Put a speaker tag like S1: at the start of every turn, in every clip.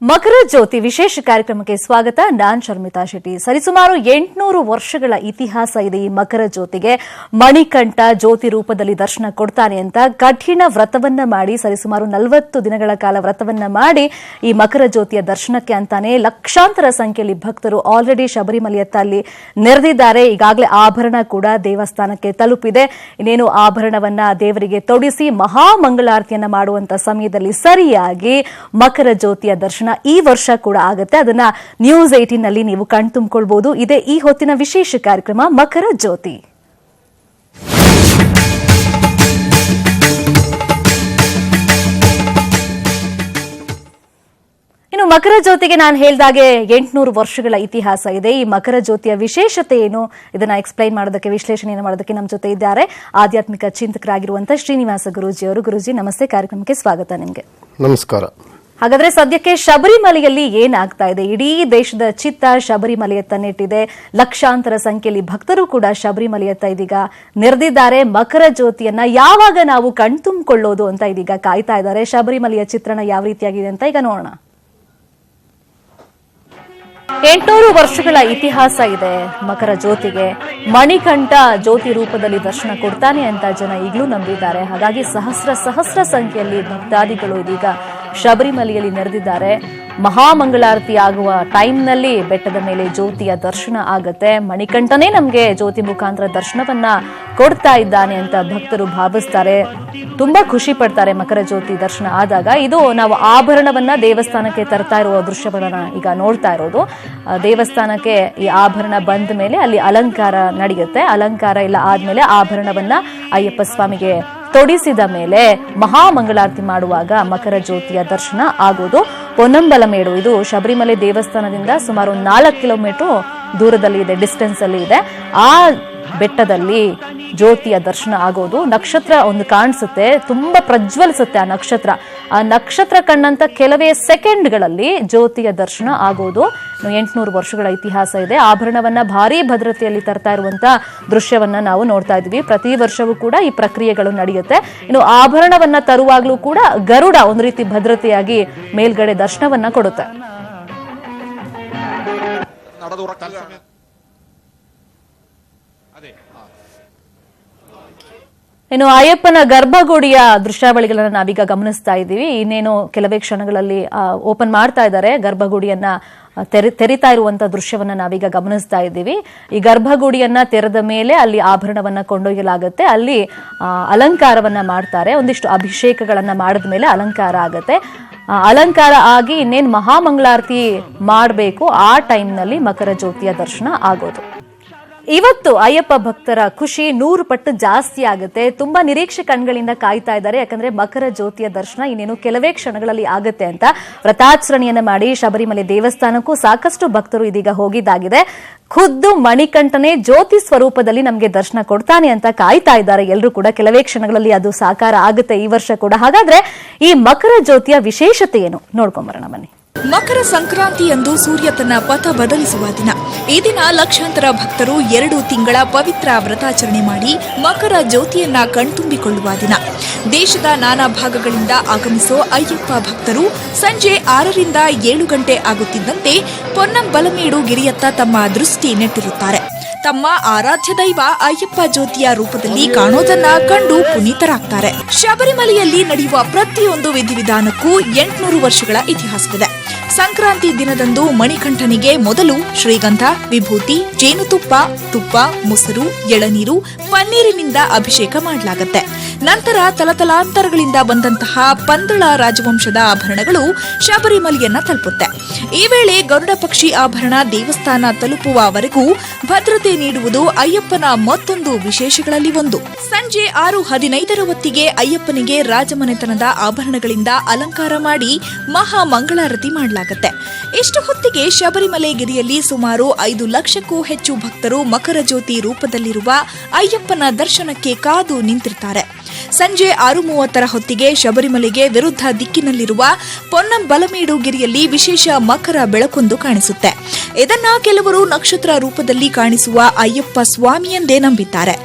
S1: ಮಕರ ಜ್ಯೋತಿ ವಿಶೇಷ ಕಾರ್ಯಕ್ರಮಕ್ಕೆ ಸ್ವಾಗತ. ನಾನ್ ಶರ್ಮಿತಾ ಶೆಟ್ಟಿ. ಸರಿಸುಮಾರು 800 ವರ್ಷಗಳ ಇತಿಹಾಸ ಇದೆ ಈ ಮಕರ ಜ್ಯೋತಿಗೆ. ಮಣಿಕಂಠ ಜ್ಯೋತಿ ರೂಪದಲ್ಲಿ ದರ್ಶನ ಕೊಡ್ತಾನೆ ಅಂತ ಕಠಿಣ ವ್ರತವನ್ನ ಮಾಡಿ ಸರಿಸುಮಾರು 40 ದಿನಗಳ ಕಾಲ ವ್ರತವನ್ನ ಮಾಡಿ ಈ ಮಕರ ಜ್ಯೋತಿಯ ದರ್ಶನಕ್ಕೆ ಅಂತಾನೆ ಲಕ್ಷಾಂತರ ಸಂಖ್ಯೆಯಲ್ಲಿ ಭಕ್ತರು ಆಲ್ರೆಡಿ ಶಬರಿಮಲೆಯತ್ತ ಅಲ್ಲಿ ನೆರೆದಿದ್ದಾರೆ. ಈಗಾಗಲೇ ಆಭರಣ ಕೂಡ ದೇವಸ್ಥಾನಕ್ಕೆ ತಲುಪಿದೆ. ಇನ್ನೇನು ಆಭರಣವನ್ನ ದೇವರಿಗೆ ತೊಡಿಸಿ ಮಹಾಮಂಗಳಾರತಿಯನ್ನ ಮಾಡುವಂತ ಸಮಯದಲ್ಲಿ ಸರಿಯಾಗಿ ಮಕರ ಜ್ಯೋತಿಯ ದರ್ಶನ ಈ ವರ್ಷ ಕೂಡ ಆಗುತ್ತೆ. ಅದನ್ನ ನ್ಯೂಸ್ 18 ನಲ್ಲಿ ನೀವು ಕಣ್ತುಂಬಿಕೊಳ್ಳಬಹುದು. ಇದೇ ಈ ಹೊತ್ತಿನ ವಿಶೇಷ ಕಾರ್ಯಕ್ರಮ ಮಕರ ಜ್ಯೋತಿ. ಇನ್ನು ಮಕರ ಜ್ಯೋತಿಗೆ ನಾನು ಹೇಳಿದಾಗೆ 800 ವರ್ಷಗಳ ಇತಿಹಾಸ ಇದೆ. ಈ ಮಕರ ಜ್ಯೋತಿಯ ವಿಶೇಷತೆ ಏನು ಇದನ್ನ ಎಕ್ಸ್ಪ್ಲೈನ್ ಮಾಡೋದಕ್ಕೆ, ವಿಶ್ಲೇಷಣೆಯನ್ನು ಮಾಡೋದಕ್ಕೆ ನಮ್ಮ ಜೊತೆ ಇದ್ದಾರೆ ಆಧ್ಯಾತ್ಮಿಕ ಚಿಂತಕರಾಗಿರುವಂತಹ ಶ್ರೀನಿವಾಸ ಗುರೂಜಿ ಅವರು. ಗುರೂಜಿ ನಮಸ್ತೆ, ಕಾರ್ಯಕ್ರಮಕ್ಕೆ ಸ್ವಾಗತ ನಿಮಗೆ.
S2: ನಮಸ್ಕಾರ.
S1: ಹಾಗಾದ್ರೆ ಸದ್ಯಕ್ಕೆ ಶಬರಿಮಲೆಯಲ್ಲಿ ಏನಾಗ್ತಾ ಇದೆ? ಇಡೀ ದೇಶದ ಚಿತ್ತ ಶಬರಿಮಲೆಯತ್ತ ನೆಟ್ಟಿದೆ. ಲಕ್ಷಾಂತರ ಸಂಖ್ಯೆಯಲ್ಲಿ ಭಕ್ತರು ಕೂಡ ಶಬರಿಮಲೆಯತ್ತ ಇದೀಗ ನೆರೆದಿದ್ದಾರೆ. ಮಕರ ಜ್ಯೋತಿಯನ್ನ ಯಾವಾಗ ನಾವು ಕಣ್ತುಂಬಿಕೊಳ್ಳೋದು ಅಂತ ಇದೀಗ ಕಾಯ್ತಾ ಇದ್ದಾರೆ. ಶಬರಿಮಲೆಯ ಚಿತ್ರಣ ಯಾವ ರೀತಿಯಾಗಿದೆ ಅಂತ ಈಗ ನೋಡೋಣ. 800 ವರ್ಷಗಳ ಇತಿಹಾಸ ಇದೆ ಮಕರ ಜ್ಯೋತಿಗೆ. ಮಣಿಕಂಠ ಜ್ಯೋತಿ ರೂಪದಲ್ಲಿ ದರ್ಶನ ಕೊಡ್ತಾನೆ ಅಂತ ಜನ ಈಗಲೂ ನಂಬಿದ್ದಾರೆ. ಹಾಗಾಗಿ ಸಹಸ್ರ ಸಂಖ್ಯೆಯಲ್ಲಿ ಭಕ್ತಾದಿಗಳು ಇದೀಗ ಶಬರಿಮಲೆಯಲ್ಲಿ ನೆರೆದಿದ್ದಾರೆ. ಮಹಾಮಂಗಳಾರತಿ ಆಗುವ ಟೈಮ್ನಲ್ಲಿ ಬೆಟ್ಟದ ಮೇಲೆ ಜ್ಯೋತಿಯ ದರ್ಶನ ಆಗತ್ತೆ. ಮಣಿಕಂಠನೇ ನಮಗೆ ಜ್ಯೋತಿ ಮುಖಾಂತರ ದರ್ಶನವನ್ನ ಕೊಡ್ತಾ ಇದ್ದಾನೆ ಅಂತ ಭಕ್ತರು ಭಾವಿಸ್ತಾರೆ. ತುಂಬಾ ಖುಷಿ ಪಡ್ತಾರೆ ಮಕರ ಜ್ಯೋತಿ ದರ್ಶನ ಆದಾಗ. ಇದು ನಾವು ಆಭರಣವನ್ನ ದೇವಸ್ಥಾನಕ್ಕೆ ತರ್ತಾ ಇರುವ ದೃಶ್ಯವನ್ನ ಈಗ ನೋಡ್ತಾ ಇರೋದು. ದೇವಸ್ಥಾನಕ್ಕೆ ಈ ಆಭರಣ ಬಂದ ಮೇಲೆ ಅಲ್ಲಿ ಅಲಂಕಾರ ನಡೆಯುತ್ತೆ. ಅಲಂಕಾರ ಎಲ್ಲ ಆದ್ಮೇಲೆ ಆಭರಣವನ್ನ ಅಯ್ಯಪ್ಪ ಸ್ವಾಮಿಗೆ ತೊಡಿಸಿದ ಮೇಲೆ ಮಹಾಮಂಗಳಾರತಿ ಮಾಡುವಾಗ ಮಕರ ಜ್ಯೋತಿಯ ದರ್ಶನ ಆಗೋದು. ಪೊನ್ನಂಬಲಮೇಡು ಇದು ಶಬರಿಮಲೆ ದೇವಸ್ಥಾನದಿಂದ ಸುಮಾರು 4 ಕಿಲೋಮೀಟರ್ ದೂರದಲ್ಲಿ ಇದೆ, ಡಿಸ್ಟೆನ್ಸ್ ಅಲ್ಲಿ ಇದೆ. ಆ ಬೆಟ್ಟದಲ್ಲಿ ಜ್ಯೋತಿಯ ದರ್ಶನ ಆಗೋದು. ನಕ್ಷತ್ರ ಒಂದು ಕಾಣಿಸುತ್ತೆ, ತುಂಬಾ ಪ್ರಜ್ವಲಿಸುತ್ತೆ ಆ ನಕ್ಷತ್ರ ಕಂಡಂತ ಕೆಲವೇ ಸೆಕೆಂಡ್ಗಳಲ್ಲಿ ಜ್ಯೋತಿಯ ದರ್ಶನ ಆಗೋದು. 800 ವರ್ಷಗಳ ಇತಿಹಾಸ ಇದೆ. ಆಭರಣವನ್ನ ಭಾರೀ ಭದ್ರತೆಯಲ್ಲಿ ತರ್ತಾ ಇರುವಂತ ದೃಶ್ಯವನ್ನ ನಾವು ನೋಡ್ತಾ ಇದ್ವಿ. ಪ್ರತಿ ವರ್ಷವೂ ಕೂಡ ಈ ಪ್ರಕ್ರಿಯೆಗಳು ನಡೆಯುತ್ತೆ. ಇನ್ನು ಆಭರಣವನ್ನ ತರುವಾಗ್ಲೂ ಕೂಡ ಗರುಡ ಒಂದು ರೀತಿ ಭದ್ರತೆಯಾಗಿ ಮೇಲ್ಗಡೆ ದರ್ಶನವನ್ನ ಕೊಡುತ್ತೆ. ಇನ್ನು ಅಯ್ಯಪ್ಪನ ಗರ್ಭಗುಡಿಯ ದೃಶ್ಯಾವಳಿಗಳನ್ನ ನಾವೀಗ ಗಮನಿಸ್ತಾ ಇದ್ದೀವಿ. ಇನ್ನೇನು ಕೆಲವೇ ಕ್ಷಣಗಳಲ್ಲಿ ಓಪನ್ ಮಾಡ್ತಾ ಇದ್ದಾರೆ. ಗರ್ಭಗುಡಿಯನ್ನ ತೆರಿತಾ ಇರುವಂತಹ ದೃಶ್ಯವನ್ನ ನಾವೀಗ ಗಮನಿಸ್ತಾ ಇದ್ದೀವಿ. ಈ ಗರ್ಭಗುಡಿಯನ್ನ ತೆರೆದ ಮೇಲೆ ಅಲ್ಲಿ ಆಭರಣವನ್ನ ಕೊಂಡೊಯ್ಯಲಾಗುತ್ತೆ. ಅಲ್ಲಿ ಅಲಂಕಾರವನ್ನ ಮಾಡ್ತಾರೆ. ಒಂದಿಷ್ಟು ಅಭಿಷೇಕಗಳನ್ನ ಮಾಡಿದ ಮೇಲೆ ಅಲಂಕಾರ ಆಗತ್ತೆ. ಅಲಂಕಾರ ಆಗಿ ಇನ್ನೇನು ಮಹಾಮಂಗಳಾರತಿ ಮಾಡಬೇಕು. ಆ ಟೈಮ್ನಲ್ಲಿ ಮಕರ ಜ್ಯೋತಿಯ ದರ್ಶನ ಆಗೋದು. ಇವತ್ತು ಅಯ್ಯಪ್ಪ ಭಕ್ತರ ಖುಷಿ 100 ಪಟ್ಟು ಜಾಸ್ತಿ ಆಗುತ್ತೆ. ತುಂಬಾ ನಿರೀಕ್ಷೆ ಕಣ್ಗಳಿಂದ ಕಾಯ್ತಾ ಇದ್ದಾರೆ. ಯಾಕಂದ್ರೆ ಮಕರ ಜ್ಯೋತಿಯ ದರ್ಶನ ಇನ್ನೇನು ಕೆಲವೇ ಕ್ಷಣಗಳಲ್ಲಿ ಆಗುತ್ತೆ ಅಂತ ವ್ರತಾಚರಣೆಯನ್ನ ಮಾಡಿ ಶಬರಿಮಲೆ ದೇವಸ್ಥಾನಕ್ಕೂ ಸಾಕಷ್ಟು ಭಕ್ತರು ಇದೀಗ ಹೋಗಿದ್ದಾಗಿದೆ. ಖುದ್ದು ಮಣಿಕಂಠನೇ ಜ್ಯೋತಿ ಸ್ವರೂಪದಲ್ಲಿ ನಮಗೆ ದರ್ಶನ ಕೊಡ್ತಾನೆ ಅಂತ ಕಾಯ್ತಾ ಇದ್ದಾರೆ ಎಲ್ಲರೂ ಕೂಡ. ಕೆಲವೇ ಕ್ಷಣಗಳಲ್ಲಿ ಅದು ಸಾಕಾರ ಆಗುತ್ತೆ ಈ ವರ್ಷ ಕೂಡ. ಹಾಗಾದ್ರೆ ಈ ಮಕರ ಜ್ಯೋತಿಯ ವಿಶೇಷತೆ ಏನು ನೋಡ್ಕೊಂಬರೋಣ ಬನ್ನಿ.
S3: ಮಕರ ಸಂಕ್ರಾಂತಿಯಂದು ಸೂರ್ಯ ತನ್ನ ಪಥ ಬದಲಿಸುವ ದಿನ. ಈ ದಿನ ಲಕ್ಷಾಂತರ ಭಕ್ತರು 2 ತಿಂಗಳ ಪವಿತ್ರ ವ್ರತಾಚರಣೆ ಮಾಡಿ ಮಕರ ಜ್ಯೋತಿಯನ್ನ ಕಣ್ತುಂಬಿಕೊಳ್ಳುವ ದಿನ. ದೇಶದ ನಾನಾ ಭಾಗಗಳಿಂದ ಆಗಮಿಸೋ ಅಯ್ಯಪ್ಪ ಭಕ್ತರು ಸಂಜೆ 6 ರಿಂದ 7 ಗಂಟೆ ಆಗುತ್ತಿದ್ದಂತೆ ಪೊನ್ನಂಬಲಮೇಡು ಗಿರಿಯತ್ತ ತಮ್ಮ ದೃಷ್ಟಿ ನೆಟ್ಟಿರುತ್ತಾರೆ. ತಮ್ಮ ಆರಾಧ್ಯ ದೈವ ಅಯ್ಯಪ್ಪ ಜ್ಯೋತಿಯ ರೂಪದಲ್ಲಿ ಕಾಣೋದನ್ನ ಕಂಡು ಪುನೀತರಾಗ್ತಾರೆ. ಶಬರಿಮಲೆಯಲ್ಲಿ ನಡೆಯುವ ಪ್ರತಿಯೊಂದು ವಿಧಿವಿಧಾನಕ್ಕೂ 800 ವರ್ಷಗಳ ಇತಿಹಾಸವಿದೆ. ಸಂಕ್ರಾಂತಿ ದಿನದಂದು ಮಣಿಕಂಠನಿಗೆ ಮೊದಲು ಶ್ರೀಗಂಧ, ವಿಭೂತಿ, ಜೇನುತುಪ್ಪ, ತುಪ್ಪ, ಮೊಸರು, ಎಳನೀರು, ಪನ್ನೀರಿನಿಂದ ಅಭಿಷೇಕ ಮಾಡಲಾಗುತ್ತೆ. ನಂತರ ತಲತಲಾಂತರಗಳಿಂದ ಬಂದಂತಹ ಪಂದಳ ರಾಜವಂಶದ ಆಭರಣಗಳು ಶಬರಿಮಲೆಯನ್ನ ತಲುಪುತ್ತೆ. ಈ ವೇಳೆ ಗರುಡ ಪಕ್ಷಿ ಆಭರಣ ದೇವಸ್ಥಾನ ತಲುಪುವವರೆಗೂ ಭದ್ರತೆ ನೀಡುವುದು ಅಯ್ಯಪ್ಪನ ಮತ್ತೊಂದು ವಿಶೇಷಗಳಲ್ಲಿ ಒಂದು. ಸಂಜೆ 6:15 ಹೊತ್ತಿಗೆ ಅಯ್ಯಪ್ಪನಿಗೆ ರಾಜಮನೆತನದ ಆಭರಣಗಳಿಂದ ಅಲಂಕಾರ ಮಾಡಿ ಮಹಾ ಮಂಗಳಾರತಿ ಮಾಡಲಾಗುತ್ತೆ. ಇಷ್ಟು ಹೊತ್ತಿಗೆ ಶಬರಿಮಲೆ ಗಿರಿಯಲ್ಲಿ ಸುಮಾರು 5 ಲಕ್ಷಕ್ಕೂ ಹೆಚ್ಚು ಭಕ್ತರು ಮಕರ ಜ್ಯೋತಿ ರೂಪದಲ್ಲಿರುವ ಅಯ್ಯಪ್ಪನ ದರ್ಶನಕ್ಕೆ ಕಾದು ನಿಂತಿರ್ತಾರೆ. ಸಂಜೆ 6:30 ಹೊತ್ತಿಗೆ ಶಬರಿಮಲೆಗೆ ವಿರುದ್ಧ ದಿಕ್ಕಿನಲ್ಲಿರುವ ಪೊನ್ನಂಬಲಮೇಡು ಗಿರಿಯಲ್ಲಿ ವಿಶೇಷ ಮಕರ ಬೆಳಕೊಂದು ಕಾಣಿಸುತ್ತೆ. ಇದನ್ನ ಕೆಲವರು ನಕ್ಷತ್ರ ರೂಪದಲ್ಲಿ ಕಾಣಿಸುವ ಅಯ್ಯಪ್ಪ ಸ್ವಾಮಿ ಎಂದೇ ನಂಬಿದ್ದಾರೆ.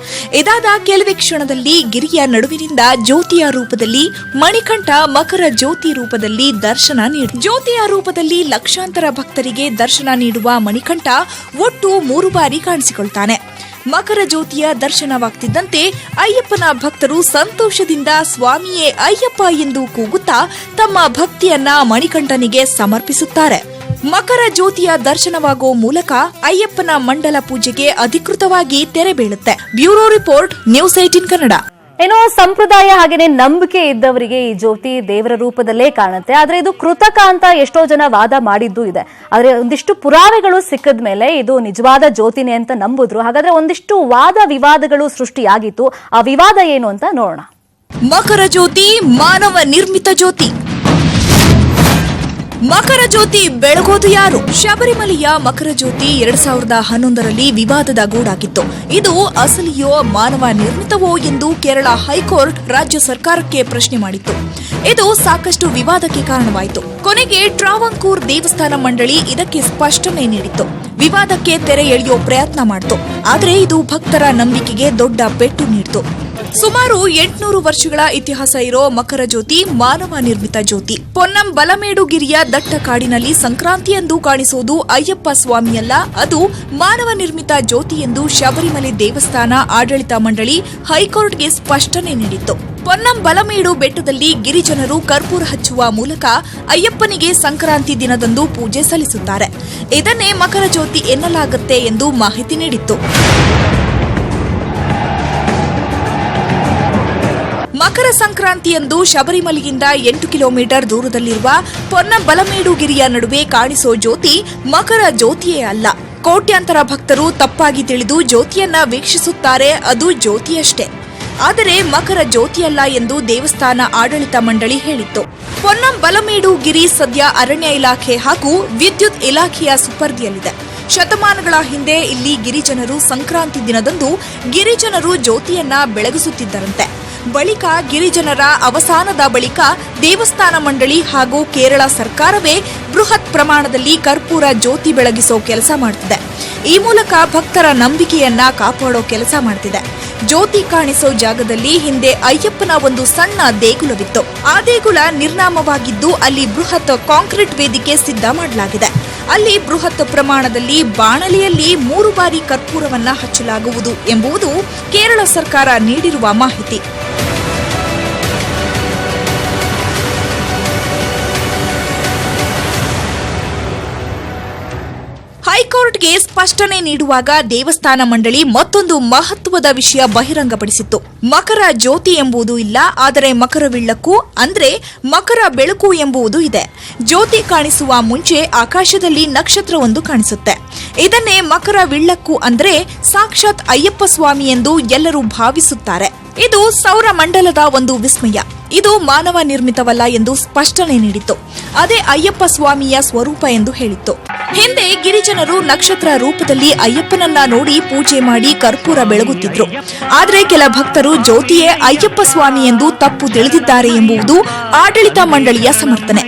S3: ಇದಾದ ಕೆಲವೇ ಕ್ಷಣದಲ್ಲಿ ಗಿರಿಯ ನಡುವಿನಿಂದ ಜ್ಯೋತಿಯ ರೂಪದಲ್ಲಿ ಮಣಿಕಂಠ ಮಕರ ಜ್ಯೋತಿ ರೂಪದಲ್ಲಿ ದರ್ಶನ ಜ್ಯೋತಿಯ ರೂಪದಲ್ಲಿ ಲಕ್ಷಾಂತರ ಭಕ್ತರಿಗೆ ದರ್ಶನ ನೀಡುವ ಮಣಿಕಂಠ ಒಟ್ಟು 3 ಬಾರಿ ಕಾಣಿಸಿಕೊಳ್ತಾನೆ. ಮಕರ ಜ್ಯೋತಿಯ ದರ್ಶನವಾಗ್ತಿದ್ದಂತೆ ಅಯ್ಯಪ್ಪನ ಭಕ್ತರು ಸಂತೋಷದಿಂದ ಸ್ವಾಮಿಯೇ ಅಯ್ಯಪ್ಪ ಎಂದು ಕೂಗುತ್ತಾ ತಮ್ಮ ಭಕ್ತಿಯನ್ನ ಮಣಿಕಂಠನಿಗೆ ಸಮರ್ಪಿಸುತ್ತಾರೆ. ಮಕರ ಜ್ಯೋತಿಯ ದರ್ಶನವಾಗುವ ಮೂಲಕ ಅಯ್ಯಪ್ಪನ ಮಂಡಲ ಪೂಜೆಗೆ ಅಧಿಕೃತವಾಗಿ ತೆರೆ ಬೀಳುತ್ತೆ. Bureau report, news 18 Kannada.
S1: ಏನೋ ಸಂಪ್ರದಾಯ ಹಾಗೇನೆ ನಂಬಿಕೆ ಇದ್ದವರಿಗೆ ಈ ಜ್ಯೋತಿ ದೇವರ ರೂಪದಲ್ಲೇ ಕಾಣುತ್ತೆ. ಆದ್ರೆ ಇದು ಕೃತಕ ಅಂತ ಎಷ್ಟೋ ಜನ ವಾದ ಮಾಡಿದ್ದು ಇದೆ. ಆದ್ರೆ ಒಂದಿಷ್ಟು ಪುರಾವೆಗಳು ಸಿಕ್ಕದ ಮೇಲೆ ಇದು ನಿಜವಾದ ಜ್ಯೋತಿನೇ ಅಂತ ನಂಬುದ್ರು. ಹಾಗಾದ್ರೆ ಒಂದಿಷ್ಟು ವಾದ ವಿವಾದಗಳು ಸೃಷ್ಟಿಯಾಗಿತ್ತು. ಆ ವಿವಾದ ಏನು ಅಂತ ನೋಡೋಣ.
S3: ಮಕರ ಜ್ಯೋತಿ ಮಾನವ ನಿರ್ಮಿತ ಜ್ಯೋತಿ. ಮಕರ ಜ್ಯೋತಿ ಬೆಳಗೋದು ಯಾರು? ಶಬರಿಮಲೆಯ ಮಕರ ಜ್ಯೋತಿ 2011ರಲ್ಲಿ ವಿವಾದದ ಗೂಡಾಗಿತ್ತು. ಇದು ಅಸಲಿಯೋ ಮಾನವ ನಿರ್ಮಿತವೋ ಎಂದು ಕೇರಳ ಹೈಕೋರ್ಟ್ ರಾಜ್ಯ ಸರ್ಕಾರಕ್ಕೆ ಪ್ರಶ್ನೆ ಮಾಡಿತ್ತು. ಇದು ಸಾಕಷ್ಟು ವಿವಾದಕ್ಕೆ ಕಾರಣವಾಯಿತು. ಕೊನೆಗೆ ಟ್ರಾವಂಕೂರ್ ದೇವಸ್ಥಾನ ಮಂಡಳಿ ಇದಕ್ಕೆ ಸ್ಪಷ್ಟನೆ ನೀಡಿತ್ತು. ವಿವಾದಕ್ಕೆ ತೆರೆ ಎಳೆಯೋ ಪ್ರಯತ್ನ ಮಾಡಿತು. ಆದರೆ ಇದು ಭಕ್ತರ ನಂಬಿಕೆಗೆ ದೊಡ್ಡ ಪೆಟ್ಟು ನೀಡಿತು. ಸುಮಾರು 800 ವರ್ಷಗಳ ಇತಿಹಾಸ ಇರೋ ಮಕರ ಜ್ಯೋತಿ ಮಾನವ ನಿರ್ಮಿತ ಜ್ಯೋತಿ. ಪೊನ್ನಂಬಲಮೇಡು ಗಿರಿಯ ದಟ್ಟ ಕಾಡಿನಲ್ಲಿ ಸಂಕ್ರಾಂತಿಯಂದು ಕಾಣಿಸೋದು ಅಯ್ಯಪ್ಪ ಸ್ವಾಮಿಯಲ್ಲ, ಅದು ಮಾನವ ನಿರ್ಮಿತ ಜ್ಯೋತಿ ಎಂದು ಶಬರಿಮಲೆ ದೇವಸ್ಥಾನ ಆಡಳಿತ ಮಂಡಳಿ ಹೈಕೋರ್ಟ್ಗೆ ಸ್ಪಷ್ಟನೆ ನೀಡಿತ್ತು. ಪೊನ್ನಂಬಲಮೇಡು ಬೆಟ್ಟದಲ್ಲಿ ಗಿರಿಜನರು ಕರ್ಪೂರ ಹಚ್ಚುವ ಮೂಲಕ ಅಯ್ಯಪ್ಪನಿಗೆ ಸಂಕ್ರಾಂತಿ ದಿನದಂದು ಪೂಜೆ ಸಲ್ಲಿಸುತ್ತಾರೆ. ಇದನ್ನೇ ಮಕರ ಜ್ಯೋತಿ ಎನ್ನಲಾಗುತ್ತೆ ಎಂದು ಮಾಹಿತಿ ನೀಡಿತ್ತು. ಮಕರ ಸಂಕ್ರಾಂತಿಯಂದು ಶಬರಿಮಲೆಯಿಂದ 8 ಕಿಲೋಮೀಟರ್ ದೂರದಲ್ಲಿರುವ ಪೊನ್ನಂಬಲಮೇಡು ಗಿರಿಯ ನಡುವೆ ಕಾಣಿಸೋ ಜ್ಯೋತಿ ಮಕರ ಜ್ಯೋತಿಯೇ ಅಲ್ಲ. ಕೋಟ್ಯಾಂತರ ಭಕ್ತರು ತಪ್ಪಾಗಿ ತಿಳಿದು ಜ್ಯೋತಿಯನ್ನ ವೀಕ್ಷಿಸುತ್ತಾರೆ, ಅದು ಜ್ಯೋತಿಯಷ್ಟೇ. ಆದರೆ ಮಕರ ಜ್ಯೋತಿಯಲ್ಲ ಎಂದು ದೇವಸ್ಥಾನ ಆಡಳಿತ ಮಂಡಳಿ ಹೇಳಿತ್ತು. ಪೊನ್ನಂಬಲಮೇಡು ಗಿರಿ ಸದ್ಯ ಅರಣ್ಯ ಇಲಾಖೆ ಹಾಗೂ ವಿದ್ಯುತ್ ಇಲಾಖೆಯ ಸುಪರ್ದಿಯಲ್ಲಿದೆ. ಶತಮಾನಗಳ ಹಿಂದೆ ಇಲ್ಲಿ ಗಿರಿಜನರು ಸಂಕ್ರಾಂತಿ ದಿನದಂದು ಗಿರಿಜನರು ಜ್ಯೋತಿಯನ್ನ ಬೆಳಗಿಸುತ್ತಿದ್ದರಂತೆ. ಬಳಿಕ ಗಿರಿಜನರ ಅವಸಾನದ ಬಳಿಕ ದೇವಸ್ಥಾನ ಮಂಡಳಿ ಹಾಗೂ ಕೇರಳ ಸರ್ಕಾರವೇ ಬೃಹತ್ ಪ್ರಮಾಣದಲ್ಲಿ ಕರ್ಪೂರ ಜ್ಯೋತಿ ಬೆಳಗಿಸೋ ಕೆಲಸ ಮಾಡುತ್ತಿದೆ. ಈ ಮೂಲಕ ಭಕ್ತರ ನಂಬಿಕೆಯನ್ನ ಕಾಪಾಡೋ ಕೆಲಸ ಮಾಡುತ್ತಿದೆ. ಜ್ಯೋತಿ ಕಾಣಿಸೋ ಜಾಗದಲ್ಲಿ ಹಿಂದೆ ಅಯ್ಯಪ್ಪನ ಒಂದು ಸಣ್ಣ ದೇಗುಲವಿತ್ತು. ಆ ದೇಗುಲ ನಿರ್ನಾಮವಾಗಿದ್ದು ಅಲ್ಲಿ ಬೃಹತ್ ಕಾಂಕ್ರೀಟ್ ವೇದಿಕೆ ಸಿದ್ಧ ಮಾಡಲಾಗಿದೆ. ಅಲ್ಲಿ ಬೃಹತ್ ಪ್ರಮಾಣದಲ್ಲಿ ಬಾಣಲೆಯಲ್ಲಿ 3 ಬಾರಿ ಕರ್ಪೂರವನ್ನ ಹಚ್ಚಲಾಗುವುದು ಎಂಬುದು ಕೇರಳ ಸರ್ಕಾರ ನೀಡಿರುವ ಮಾಹಿತಿ. ಹೈಕೋರ್ಟ್ಗೆ ಸ್ಪಷ್ಟನೆ ನೀಡುವಾಗ ದೇವಸ್ಥಾನ ಮಂಡಳಿ ಮತ್ತೊಂದು ಮಹತ್ವದ ವಿಷಯ ಬಹಿರಂಗಪಡಿಸಿತ್ತು. ಮಕರ ಜ್ಯೋತಿ ಎಂಬುದು ಇಲ್ಲ, ಆದರೆ ಮಕರವಿಳ್ಳಕ್ಕು ಅಂದ್ರೆ ಮಕರ ಬೆಳಕು ಎಂಬುದು ಇದೆ. ಜ್ಯೋತಿ ಕಾಣಿಸುವ ಮುಂಚೆ ಆಕಾಶದಲ್ಲಿ ನಕ್ಷತ್ರವೊಂದು ಕಾಣಿಸುತ್ತೆ. ಇದನ್ನೇ ಮಕರವಿಳ್ಳಕ್ಕು ಅಂದ್ರೆ ಸಾಕ್ಷಾತ್ ಅಯ್ಯಪ್ಪ ಸ್ವಾಮಿ ಎಂದು ಎಲ್ಲರೂ ಭಾವಿಸುತ್ತಾರೆ. ಇದು ಸೌರ ಮಂಡಲದ ಒಂದು ವಿಸ್ಮಯ. ಇದು ಮಾನವ ನಿರ್ಮಿತವಲ್ಲ ಎಂದು ಸ್ಪಷ್ಟನೆ ನೀಡಿತ್ತು. ಅದೇ ಅಯ್ಯಪ್ಪ ಸ್ವಾಮಿಯ ಸ್ವರೂಪ ಎಂದು ಹೇಳಿತ್ತು. ಹಿಂದೆ ಗಿರಿಜನರು ನಕ್ಷತ್ರ ರೂಪದಲ್ಲಿ ಅಯ್ಯಪ್ಪನನ್ನ ನೋಡಿ ಪೂಜೆ ಮಾಡಿ ಕರ್ಪೂರ ಬೆಳಗುತ್ತಿದ್ರು. ಆದರೆ ಕೆಲ ಭಕ್ತರು ಜ್ಯೋತಿಯೇ ಅಯ್ಯಪ್ಪ ಸ್ವಾಮಿ ಎಂದು ತಪ್ಪು ತಿಳಿದಿದ್ದಾರೆ ಎಂಬುದು ಆಡಳಿತ ಮಂಡಳಿಯ ಸಮರ್ಥನೆ.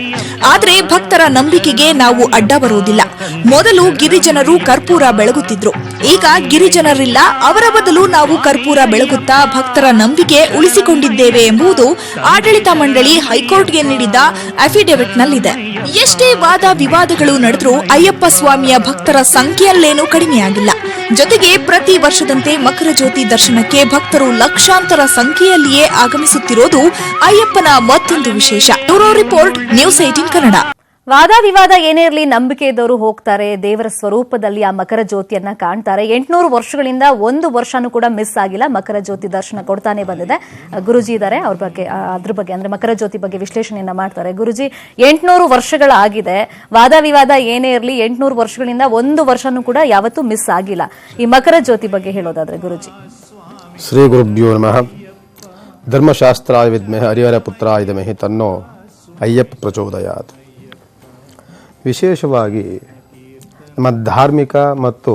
S3: ಆದರೆ ಭಕ್ತರ ನಂಬಿಕೆಗೆ ನಾವು ಅಡ್ಡ ಬರುವುದಿಲ್ಲ. ಮೊದಲು ಗಿರಿಜನರು ಕರ್ಪೂರ ಬೆಳಗುತ್ತಿದ್ರು. ಈಗ ಗಿರಿಜನರಿಲ್ಲ, ಅವರ ಬದಲು ನಾವು ಕರ್ಪೂರ ಬೆಳಗುತ್ತಾ ಭಕ್ತರ ನಂಬಿಕೆ ಉಳಿಸಿಕೊಂಡಿದ್ದೇವೆ ಎಂಬುದು ಆಡಳಿತ ಮಂಡಳಿ ಹೈಕೋರ್ಟ್ಗೆ ನೀಡಿದ ಅಫಿಡವಿಟ್ನಲ್ಲಿದೆ. ಎಷ್ಟೇ ವಾದ ವಿವಾದಗಳು ನಡೆದರೂ ಅಯ್ಯಪ್ಪ ಸ್ವಾಮಿಯ ಭಕ್ತರ ಸಂಖ್ಯೆಯಲ್ಲೇನೂ ಕಡಿಮೆಯಾಗಿಲ್ಲ. ಜೊತೆಗೆ ಪ್ರತಿ ವರ್ಷದಂತೆ ಮಕರ ಜ್ಯೋತಿ ದರ್ಶನಕ್ಕೆ ಭಕ್ತರು ಲಕ್ಷಾಂತರ ಸಂಖ್ಯೆಯಲ್ಲಿಯೇ ಆಗಮಿಸುತ್ತಿರೋದು ಅಯ್ಯಪ್ಪನ ಮತ್ತೊಂದು ವಿಶೇಷ. Bureau report, news 18 Kannada.
S1: ವಾದ ವಿವಾದ ಏನೇ ಇರಲಿ, ನಂಬಿಕೆ ಇದ್ದವರು ಹೋಗ್ತಾರೆ, ದೇವರ ಸ್ವರೂಪದಲ್ಲಿ ಆ ಮಕರ ಜ್ಯೋತಿಯನ್ನ ಕಾಣ್ತಾರೆ. 800 ವರ್ಷಗಳಿಂದ ಒಂದು ವರ್ಷನೂ ಕೂಡ ಮಿಸ್ ಆಗಿಲ್ಲ. ಮಕರ ಜ್ಯೋತಿ ದರ್ಶನ ಕೊಡ್ತಾನೆ ಬಂದಿದೆ. ಗುರುಜಿ ಇದ್ದಾರೆ, ಅದ್ರ ಬಗ್ಗೆ ಅಂದ್ರೆ ಮಕರ ಜ್ಯೋತಿ ಬಗ್ಗೆ ವಿಶ್ಲೇಷಣೆಯನ್ನ ಮಾಡ್ತಾರೆ. ಗುರುಜಿ, 800 ವರ್ಷಗಳಾಗಿದೆ. ವಾದ ವಿವಾದ ಏನೇ ಇರಲಿ, 800 ವರ್ಷಗಳಿಂದ ಒಂದು ವರ್ಷನೂ ಕೂಡ ಯಾವತ್ತೂ ಮಿಸ್ ಆಗಿಲ್ಲ. ಈ ಮಕರ ಜ್ಯೋತಿ ಬಗ್ಗೆ ಹೇಳೋದಾದ್ರೆ ಗುರುಜಿ.
S2: ಶ್ರೀ ಗುರುಭ್ಯೋ ನಮಃ. ಧರ್ಮಶಾಸ್ತ್ರಾಯ ವಿದ್ಮಹೇ ಹರಿಹರ ಪುತ್ರಾಯ ಧೀಮಹಿ ತನ್ನೋ ಅಯ್ಯಪ್ಪ ಪ್ರಚೋದಯಾತ್. ವಿಶೇಷವಾಗಿ ನಮ್ಮ ಧಾರ್ಮಿಕ ಮತ್ತು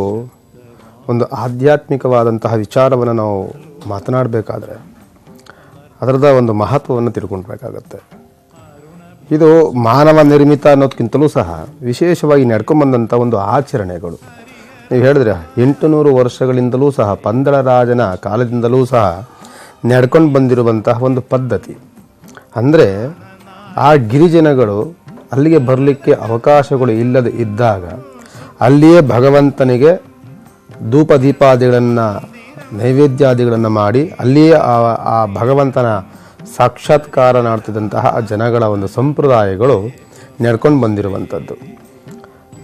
S2: ಒಂದು ಆಧ್ಯಾತ್ಮಿಕವಾದಂತಹ ವಿಚಾರವನ್ನು ನಾವು ಮಾತನಾಡಬೇಕಾದ್ರೆ ಅದರದ ಒಂದು ಮಹತ್ವವನ್ನು ತಿಳ್ಕೊಳ್ಬೇಕಾಗತ್ತೆ. ಇದು ಮಾನವ ನಿರ್ಮಿತ ಅನ್ನೋದಕ್ಕಿಂತಲೂ ಸಹ ವಿಶೇಷವಾಗಿ ನಡ್ಕೊಂಬಂದಂಥ ಒಂದು ಆಚರಣೆಗಳು. ನೀವು ಹೇಳಿದ್ರೆ 800 ವರ್ಷಗಳಿಂದಲೂ ಸಹ ಪಂದಳ ರಾಜನ ಕಾಲದಿಂದಲೂ ಸಹ ನಡ್ಕೊಂಡು ಬಂದಿರುವಂತಹ ಒಂದು ಪದ್ಧತಿ. ಅಂದರೆ ಆ ಗಿರಿಜನಗಳು ಅಲ್ಲಿಗೆ ಬರಲಿಕ್ಕೆ ಅವಕಾಶಗಳು ಇಲ್ಲದೆ ಇದ್ದಾಗ ಅಲ್ಲಿಯೇ ಭಗವಂತನಿಗೆ ಧೂಪ ದೀಪಾದಿಗಳನ್ನು ನೈವೇದ್ಯಾದಿಗಳನ್ನು ಮಾಡಿ ಅಲ್ಲಿಯೇ ಆ ಭಗವಂತನ ಸಾಕ್ಷಾತ್ಕಾರ ಮಾಡ್ತಿದ್ದಂತಹ ಜನಗಳ ಒಂದು ಸಂಪ್ರದಾಯಗಳು ನಡ್ಕೊಂಡು ಬಂದಿರುವಂಥದ್ದು.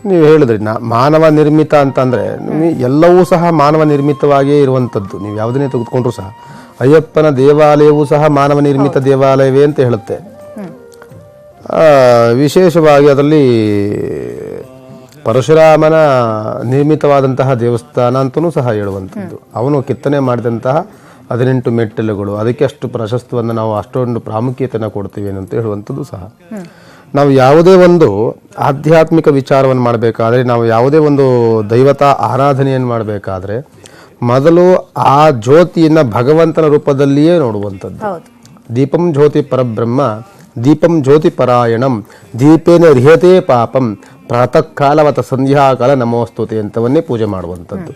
S2: ನೀವು ಹೇಳಿದ್ರಿ ಮಾನವ ನಿರ್ಮಿತ ಅಂತಂದರೆ ಎಲ್ಲವೂ ಸಹ ಮಾನವ ನಿರ್ಮಿತವಾಗಿಯೇ ಇರುವಂಥದ್ದು. ನೀವು ಯಾವುದನ್ನೇ ತೆಗೆದುಕೊಂಡ್ರೂ ಸಹ ಅಯ್ಯಪ್ಪನ ದೇವಾಲಯವೂ ಸಹ ಮಾನವ ನಿರ್ಮಿತ ದೇವಾಲಯವೇ ಅಂತ ಹೇಳುತ್ತೆ. ವಿಶೇಷವಾಗಿ ಅದರಲ್ಲಿ ಪರಶುರಾಮನ ನಿರ್ಮಿತವಾದಂತಹ ದೇವಸ್ಥಾನ ಅಂತಲೂ ಸಹ ಹೇಳುವಂಥದ್ದು. ಅವನು ಕೆತ್ತನೆ ಮಾಡಿದಂತಹ 18 ಮೆಟ್ಟಿಲುಗಳು, ಅದಕ್ಕೆ ಅಷ್ಟು ಪ್ರಶಸ್ತಿಯನ್ನು ನಾವು ಅಷ್ಟೊಂದು ಪ್ರಾಮುಖ್ಯತೆಯನ್ನು ಕೊಡ್ತೀವಿ ಅಂತ ಹೇಳುವಂಥದ್ದು ಸಹ. ನಾವು ಯಾವುದೇ ಒಂದು ಆಧ್ಯಾತ್ಮಿಕ ವಿಚಾರವನ್ನು ಮಾಡಬೇಕಾದ್ರೆ, ನಾವು ಯಾವುದೇ ಒಂದು ದೈವತಾ ಆರಾಧನೆಯನ್ನು ಮಾಡಬೇಕಾದ್ರೆ ಮೊದಲು ಆ ಜ್ಯೋತಿಯನ್ನು ಭಗವಂತನ ರೂಪದಲ್ಲಿಯೇ ನೋಡುವಂಥದ್ದು. ದೀಪಂ ಜ್ಯೋತಿ ಪರಬ್ರಹ್ಮ ದೀಪಂ ಜ್ಯೋತಿ ಪರಾಯಣಂ ದೀಪೇನ ರಿಹತೆ ಪಾಪಂ ಪ್ರಾತಃ ಕಾಲವತ ಸಂಧ್ಯಾಕಾಲ ನಮೋಸ್ತುತೆ ಅಂತವನ್ನೇ ಪೂಜೆ ಮಾಡುವಂಥದ್ದು.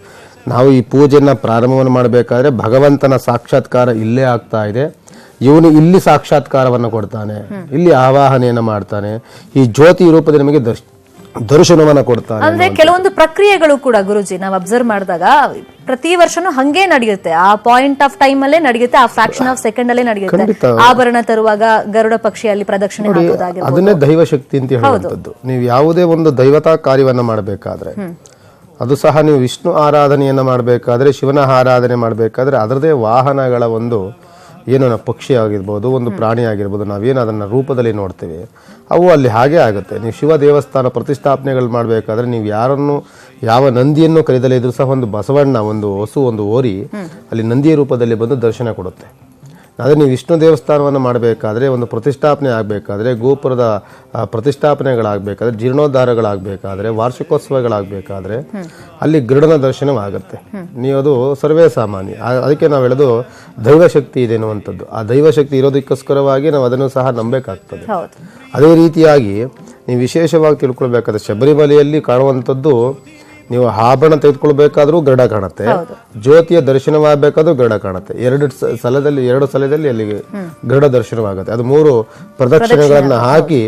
S2: ನಾವು ಈ ಪೂಜೆಯನ್ನು ಪ್ರಾರಂಭವನ್ನು ಮಾಡಬೇಕಾದ್ರೆ ಭಗವಂತನ ಸಾಕ್ಷಾತ್ಕಾರ ಇಲ್ಲೇ ಆಗ್ತಾ ಇದೆ. ಇವನು ಇಲ್ಲಿ ಸಾಕ್ಷಾತ್ಕಾರವನ್ನು ಕೊಡ್ತಾನೆ, ಇಲ್ಲಿ ಆವಾಹನೆಯನ್ನು ಮಾಡ್ತಾನೆ, ಈ ಜ್ಯೋತಿ ರೂಪದಲ್ಲಿ ನಮಗೆ ದರ್ಶನವನ್ನು ಕೊಡ್ತಾನೆ.
S1: ಅಂದ್ರೆ ಕೆಲವೊಂದು ಪ್ರಕ್ರಿಯೆಗಳು ಕೂಡ ಗುರುಜಿ ನಾವು ಅಬ್ಸರ್ವ್ ಮಾಡಿದಾಗ ಪ್ರತಿ ವರ್ಷನೂ ಹಂಗೆ ನಡೆಯುತ್ತೆ. ಆ ಪಾಯಿಂಟ್ ಆಫ್ ಟೈಮ್ ಅಲ್ಲೇ ನಡೆಯುತ್ತೆ, ಆ ಫ್ರಾಕ್ಷನ್ ಆಫ್ ಸೆಕೆಂಡ್ ಅಲ್ಲೇ ನಡೆಯುತ್ತೆ. ಆಭರಣ ತರುವಾಗ ಗರುಡ ಪಕ್ಷಿಯಲ್ಲಿ ಪ್ರದಕ್ಷಿಣೆ ಹಾಕೋದಾಗಿರ್ಬೋದು,
S2: ಅದನ್ನೇ ದೈವಶಕ್ತಿ ಅಂತ ಹೇಳುವಂಥದ್ದು. ನೀವು ಯಾವುದೇ ಒಂದು ದೈವತಾ ಕಾರ್ಯವನ್ನು ಮಾಡಬೇಕಾದ್ರೆ, ಅದು ಸಹ ನೀವು ವಿಷ್ಣು ಆರಾಧನೆಯನ್ನು ಮಾಡಬೇಕಾದ್ರೆ, ಶಿವನ ಆರಾಧನೆ ಮಾಡಬೇಕಾದ್ರೆ ಅದರದೇ ವಾಹನಗಳ ಒಂದು ಏನು ಪಕ್ಷಿ ಆಗಿರ್ಬೋದು, ಒಂದು ಪ್ರಾಣಿ ಆಗಿರ್ಬೋದು, ನಾವೇನು ಅದನ್ನು ರೂಪದಲ್ಲಿ ನೋಡ್ತೇವೆ ಅವು ಅಲ್ಲಿ ಹಾಗೆ ಆಗುತ್ತೆ. ನೀವು ಶಿವ ದೇವಸ್ಥಾನ ಪ್ರತಿಷ್ಠಾಪನೆಗಳು ಮಾಡಬೇಕಾದ್ರೆ ನೀವು ಯಾವ ನಂದಿಯನ್ನು ಕರೆದಲೇ ಇದ್ರೂ ಸಹ ಒಂದು ಬಸವಣ್ಣ, ಒಂದು ಹಸು, ಒಂದು ಓರಿ ಅಲ್ಲಿ ನಂದಿಯ ರೂಪದಲ್ಲಿ ಬಂದು ದರ್ಶನ ಕೊಡುತ್ತೆ. ಆದರೆ ನೀವು ವಿಷ್ಣು ದೇವಸ್ಥಾನವನ್ನು ಮಾಡಬೇಕಾದ್ರೆ, ಒಂದು ಪ್ರತಿಷ್ಠಾಪನೆ ಆಗಬೇಕಾದ್ರೆ, ಗೋಪುರದ ಪ್ರತಿಷ್ಠಾಪನೆಗಳಾಗಬೇಕಾದ್ರೆ, ಜೀರ್ಣೋದ್ಧಾರಗಳಾಗಬೇಕಾದ್ರೆ, ವಾರ್ಷಿಕೋತ್ಸವಗಳಾಗಬೇಕಾದ್ರೆ ಅಲ್ಲಿ ಗರುಡನ ದರ್ಶನವಾಗುತ್ತೆ. ನೀವು ಅದು ಸರ್ವೇ ಸಾಮಾನ್ಯ. ಅದಕ್ಕೆ ನಾವು ಹೇಳೋದು ದೈವಶಕ್ತಿ ಇದೆ ಅನ್ನುವಂಥದ್ದು. ಆ ದೈವಶಕ್ತಿ ಇರೋದಕ್ಕೋಸ್ಕರವಾಗಿ ನಾವು ಅದನ್ನು ಸಹ ನಂಬಬೇಕಾಗ್ತದೆ. ಅದೇ ರೀತಿಯಾಗಿ ನೀವು ವಿಶೇಷವಾಗಿ ತಿಳ್ಕೊಳ್ಬೇಕಾದ್ರೆ ಶಬರಿಮಲೆಯಲ್ಲಿ ಕಾಣುವಂಥದ್ದು, ನೀವು ಆಭರಣ ತೆಗೆದುಕೊಳ್ಬೇಕಾದ್ರೂ ಗರುಡ ಕಾಣುತ್ತೆ, ಜ್ಯೋತಿಯ ದರ್ಶನವಾಗಬೇಕಾದ್ರೂ ಗರುಡ ಕಾಣುತ್ತೆ. ಎರಡು ಸಲದಲ್ಲಿ ಅಲ್ಲಿಗೆ ಗರುಡ ದರ್ಶನವಾಗುತ್ತೆ. ಅದು 3 ಪ್ರದಕ್ಷಿಣೆಗಳನ್ನು ಹಾಕಿ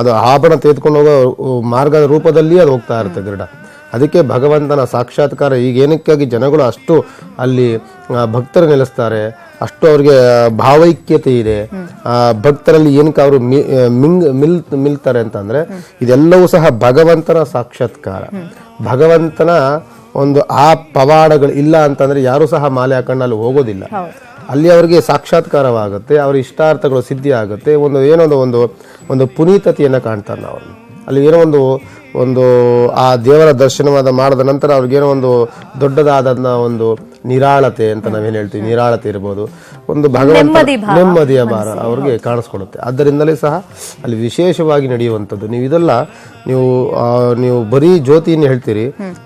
S2: ಅದು ಆಭರಣ ತೆಗೆದುಕೊಂಡು ಹೋಗೋ ಮಾರ್ಗದ ರೂಪದಲ್ಲಿ ಅದು ಹೋಗ್ತಾ ಇರುತ್ತೆ ಗರುಡ. ಅದಕ್ಕೆ ಭಗವಂತನ ಸಾಕ್ಷಾತ್ಕಾರ ಈಗ ಏನಕ್ಕಾಗಿ ಜನಗಳು ಅಷ್ಟು ಅಲ್ಲಿ ಭಕ್ತರು ನೆಲೆಸ್ತಾರೆ, ಅಷ್ಟು ಅವ್ರಿಗೆ ಭಾವೈಕ್ಯತೆ ಇದೆ. ಭಕ್ತರಲ್ಲಿ ಏನಕ್ಕೆ ಅವರು ಮಿಲ್ತಾರೆ ಅಂತಂದ್ರೆ ಇದೆಲ್ಲವೂ ಸಹ ಭಗವಂತನ ಸಾಕ್ಷಾತ್ಕಾರ. ಭಗವಂತನ ಒಂದು ಆ ಪವಾಡಗಳು ಇಲ್ಲ ಅಂತಂದ್ರೆ ಯಾರು ಸಹ ಮಾಲೆ ಹಾಕೊಂಡು ಅಲ್ಲಿ ಹೋಗೋದಿಲ್ಲ. ಅಲ್ಲಿ ಅವರಿಗೆ ಸಾಕ್ಷಾತ್ಕಾರವಾಗುತ್ತೆ, ಅವ್ರ ಇಷ್ಟಾರ್ಥಗಳು ಸಿದ್ಧಿ ಆಗುತ್ತೆ. ಒಂದು ಪುನೀತತೆಯನ್ನು ಕಾಣ್ತಾರೆ ನಾವು ಅಲ್ಲಿ. ಏನೋ ಒಂದು ಆ ದೇವರ ದರ್ಶನವಾದ ಮಾಡಿದ ನಂತರ ಅವ್ರಿಗೇನೋ ಒಂದು ದೊಡ್ಡದಾದ ಒಂದು ನಿರಾಳತೆ ಅಂತ ನಾವೇನು ಹೇಳ್ತೀವಿ, ನಿರಾಳತೆ ಇರ್ಬೋದು, ಒಂದು ಭಗವಂತ ನೆಮ್ಮದಿಯ ಭಾರ ಅವ್ರಿಗೆ ಕಾಣಿಸ್ಕೊಡುತ್ತೆ. ಆದ್ದರಿಂದಲೇ ಸಹ ಅಲ್ಲಿ ವಿಶೇಷವಾಗಿ ನಡೆಯುವಂಥದ್ದು. ನೀವು ಇದೆಲ್ಲ ನೀವು ಬರೀ ಜ್ಯೋತಿಯನ್ನು ಹೇಳ್ತೀರಿ,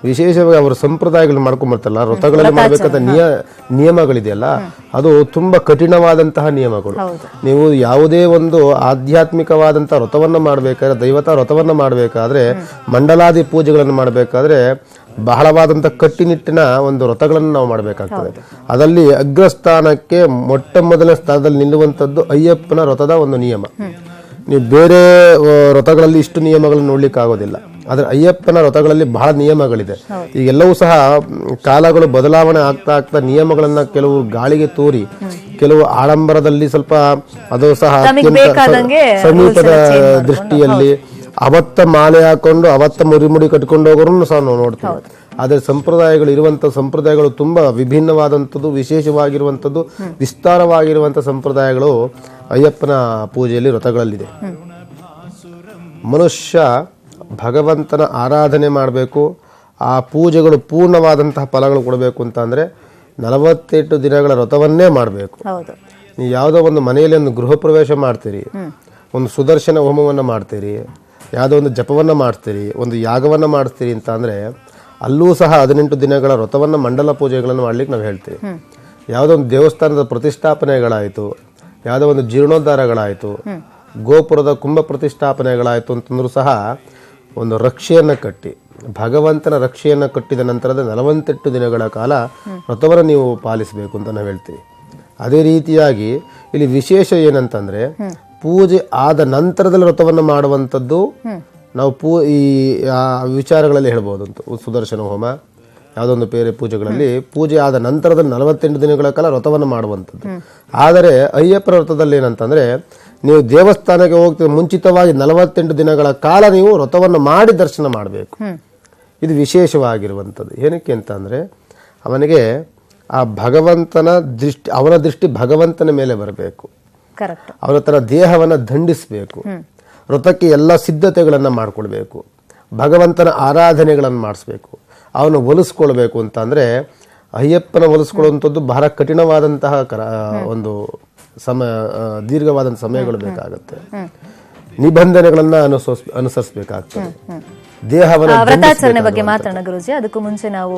S2: ವಿಶೇಷವಾಗಿ ಅವರ ಸಂಪ್ರದಾಯಗಳು ಮಾಡ್ಕೊಂಡ್ಬರ್ತಲ್ಲ, ವ್ರತಗಳಲ್ಲಿ ಮಾಡಬೇಕಾದ ನಿಯಮಗಳಿದೆಯಲ್ಲ ಅದು ತುಂಬಾ ಕಠಿಣವಾದಂತಹ ನಿಯಮಗಳು. ನೀವು ಯಾವುದೇ ಒಂದು ಆಧ್ಯಾತ್ಮಿಕವಾದಂತಹ ವ್ರತವನ್ನು ಮಾಡಬೇಕಾದ್ರೆ, ದೈವತಾ ವ್ರತವನ್ನು ಮಾಡಬೇಕಾದ್ರೆ, ಮಂಡಲಾದಿ ಪೂಜೆಗಳನ್ನು ಮಾಡಬೇಕಾದ್ರೆ ಬಹಳವಾದಂಥ ಕಟ್ಟಿನಿಟ್ಟಿನ ಒಂದು ವ್ರತಗಳನ್ನು ನಾವು ಮಾಡಬೇಕಾಗ್ತದೆ. ಅದರಲ್ಲಿ ಅಗ್ರಸ್ಥಾನಕ್ಕೆ ಮೊದಲ ಸ್ಥಾನದಲ್ಲಿ ನಿಲ್ಲುವಂಥದ್ದು ಅಯ್ಯಪ್ಪನ ವ್ರತದ ಒಂದು ನಿಯಮ. ನೀವು ಬೇರೆ ವ್ರತಗಳಲ್ಲಿ ಇಷ್ಟು ನಿಯಮಗಳನ್ನು ನೋಡ್ಲಿಕ್ಕೆ ಆಗೋದಿಲ್ಲ, ಆದರೆ ಅಯ್ಯಪ್ಪನ ವ್ರತಗಳಲ್ಲಿ ಬಹಳ ನಿಯಮಗಳಿದೆ. ಈಗೆಲ್ಲವೂ ಸಹ ಕಾಲಗಳು ಬದಲಾವಣೆ ಆಗ್ತಾ ನಿಯಮಗಳನ್ನ ಕೆಲವು ಗಾಳಿಗೆ ತೂರಿ, ಕೆಲವು ಆಡಂಬರದಲ್ಲಿ ಸ್ವಲ್ಪ ಅದು ಸಹ ಸಮೀಪದ ದೃಷ್ಟಿಯಲ್ಲಿ ಅವತ್ತ ಮಾಲೆ ಹಾಕೊಂಡು ಅವತ್ತ ಮುಡಿ ಕಟ್ಕೊಂಡು ಹೋಗೋರನ್ನು ಸಹ ನಾವು ನೋಡ್ತೀವಿ. ಆದರೆ ಸಂಪ್ರದಾಯಗಳು ತುಂಬಾ ವಿಭಿನ್ನವಾದಂಥದ್ದು, ವಿಶೇಷವಾಗಿರುವಂಥದ್ದು, ವಿಸ್ತಾರವಾಗಿರುವಂಥ ಸಂಪ್ರದಾಯಗಳು ಅಯ್ಯಪ್ಪನ ಪೂಜೆಯಲ್ಲಿ ವ್ರತಗಳಲ್ಲಿದೆ. ಮನುಷ್ಯ ಭಗವಂತನ ಆರಾಧನೆ ಮಾಡಬೇಕು, ಆ ಪೂಜೆಗಳು ಪೂರ್ಣವಾದಂತಹ ಫಲಗಳು ಕೊಡಬೇಕು ಅಂತಂದ್ರೆ 48 ದಿನಗಳ ವ್ರತವನ್ನೇ ಮಾಡಬೇಕು. ನೀವು ಯಾವುದೋ ಒಂದು ಮನೆಯಲ್ಲಿ ಒಂದು ಗೃಹ ಪ್ರವೇಶ ಮಾಡ್ತೀರಿ, ಒಂದು ಸುದರ್ಶನ ಹೋಮವನ್ನು ಮಾಡ್ತೀರಿ, ಯಾವುದೋ ಒಂದು ಜಪವನ್ನು ಮಾಡ್ತೀರಿ, ಒಂದು ಯಾಗವನ್ನು ಮಾಡಿಸ್ತೀರಿ ಅಂತ ಅಂದರೆ ಅಲ್ಲೂ ಸಹ 18 ದಿನಗಳ ವ್ರತವನ್ನು, ಮಂಡಲ ಪೂಜೆಗಳನ್ನು ಮಾಡ್ಲಿಕ್ಕೆ ನಾವು ಹೇಳ್ತೀವಿ. ಯಾವುದೋ ಒಂದು ದೇವಸ್ಥಾನದ ಪ್ರತಿಷ್ಠಾಪನೆಗಳಾಯಿತು, ಯಾವುದೋ ಒಂದು ಜೀರ್ಣೋದ್ಧಾರಗಳಾಯಿತು, ಗೋಪುರದ ಕುಂಭ ಪ್ರತಿಷ್ಠಾಪನೆಗಳಾಯಿತು ಅಂತಂದ್ರೂ ಸಹ ಒಂದು ರಕ್ಷೆಯನ್ನು ಕಟ್ಟಿ, ಭಗವಂತನ ರಕ್ಷೆಯನ್ನು ಕಟ್ಟಿದ ನಂತರದ 48 ದಿನಗಳ ಕಾಲ ವ್ರತವನ್ನು ನೀವು ಪಾಲಿಸಬೇಕು ಅಂತ ನಾವು ಹೇಳ್ತೀವಿ. ಅದೇ ರೀತಿಯಾಗಿ ಇಲ್ಲಿ ವಿಶೇಷ ಏನಂತಂದ್ರೆ, ಪೂಜೆ ಆದ ನಂತರದಲ್ಲಿ ವ್ರತವನ್ನು ಮಾಡುವಂಥದ್ದು ನಾವು ಈ ವಿಚಾರಗಳಲ್ಲಿ ಹೇಳ್ಬೋದು ಅಂತ. ಸುದರ್ಶನ ಹೋಮ, ಯಾವುದೊಂದು ಬೇರೆ ಪೂಜೆಗಳಲ್ಲಿ ಪೂಜೆ ಆದ ನಂತರದಲ್ಲಿ 48 ದಿನಗಳ ಕಾಲ ವ್ರತವನ್ನು ಮಾಡುವಂಥದ್ದು. ಆದರೆ ಅಯ್ಯಪ್ಪನ ವ್ರತದಲ್ಲಿ ಏನಂತಂದ್ರೆ, ನೀವು ದೇವಸ್ಥಾನಕ್ಕೆ ಹೋಗ್ತೀವಿ ಮುಂಚಿತವಾಗಿ 48 ದಿನಗಳ ಕಾಲ ನೀವು ವ್ರತವನ್ನು ಮಾಡಿ ದರ್ಶನ ಮಾಡಬೇಕು. ಇದು ವಿಶೇಷವಾಗಿರುವಂಥದ್ದು. ಏನಕ್ಕೆ ಅಂತಂದ್ರೆ, ಅವನಿಗೆ ಆ ಭಗವಂತನ ದೃಷ್ಟಿ, ಅವನ ದೃಷ್ಟಿ ಭಗವಂತನ ಮೇಲೆ ಬರಬೇಕು. ಅವನ ತನ್ನ ದೇಹವನ್ನು ದಂಡಿಸಬೇಕು. ವ್ರತಕ್ಕೆ ಎಲ್ಲ ಸಿದ್ಧತೆಗಳನ್ನು ಮಾಡಿಕೊಳ್ಬೇಕು. ಭಗವಂತನ ಆರಾಧನೆಗಳನ್ನು ಮಾಡಿಸ್ಬೇಕು. ಅವನು ಒಲಿಸ್ಕೊಳ್ಬೇಕು ಅಂತ ಅಂದರೆ, ಅಯ್ಯಪ್ಪನ ಒಲಿಸ್ಕೊಳ್ಳುವಂಥದ್ದು ಬಹಳ ಕಠಿಣವಾದಂತಹ ಒಂದು ದೀರ್ಘವಾದಂಥ ಸಮಯಗಳು ಬೇಕಾಗುತ್ತೆ. ನಿಬಂಧನೆಗಳನ್ನ ಅನುಸರಿಸಬೇಕಾಗ್ತದೆ. ದೇಹವನ್ನು
S1: ವ್ರತಾಚರಣೆ ಬಗ್ಗೆ ಮಾತಾಡೋಣ ಗುರುಜಿ. ಅದಕ್ಕೂ ಮುಂಚೆ ನಾವು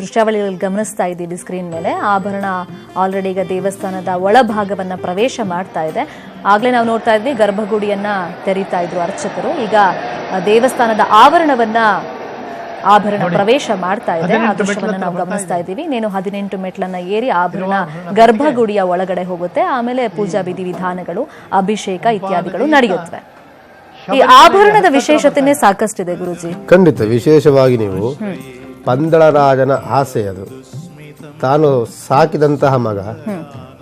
S1: ದೃಶ್ಯಾವಳಿಗಳಲ್ಲಿ ಗಮನಿಸ್ತಾ ಇದ್ದೀವಿ ಸ್ಕ್ರೀನ್ ಮೇಲೆ, ಆಭರಣ ಆಲ್ರೆಡಿ ಈಗ ದೇವಸ್ಥಾನದ ಒಳಭಾಗವನ್ನ ಪ್ರವೇಶ ಮಾಡ್ತಾ ಇದೆ. ಆಗ್ಲೇ ನಾವು ನೋಡ್ತಾ ಇದ್ವಿ ಗರ್ಭಗುಡಿಯನ್ನ ತೆರೀತಾ ಇದ್ರು ಅರ್ಚಕರು. ಈಗ ದೇವಸ್ಥಾನದ ಆವರಣವನ್ನ ಆಭರಣ ಪ್ರವೇಶ ಮಾಡ್ತಾ ಇದೆ. ಆ ದೃಶ್ಯವನ್ನ ನಾವು ಗಮನಿಸ್ತಾ ಇದ್ದೀವಿ. ಇನ್ನೇನು 18 ಮೆಟ್ಲನ್ನ ಏರಿ ಆಭರಣ ಗರ್ಭಗುಡಿಯ ಒಳಗಡೆ ಹೋಗುತ್ತೆ. ಆಮೇಲೆ ಪೂಜಾ ವಿಧಿ ವಿಧಾನಗಳು, ಅಭಿಷೇಕ ಇತ್ಯಾದಿಗಳು ನಡೆಯುತ್ತವೆ. ಈ ಆಭರಣದ ವಿಶೇಷತೆನೇ ಸಾಕಷ್ಟಿದೆ ಗುರುಜಿ.
S2: ಖಂಡಿತ. ವಿಶೇಷವಾಗಿ ನೀವು ಪಂದಳ ರಾಜನ ಆಸೆ ಅದು. ತಾನು ಸಾಕಿದಂತಹ ಮಗ,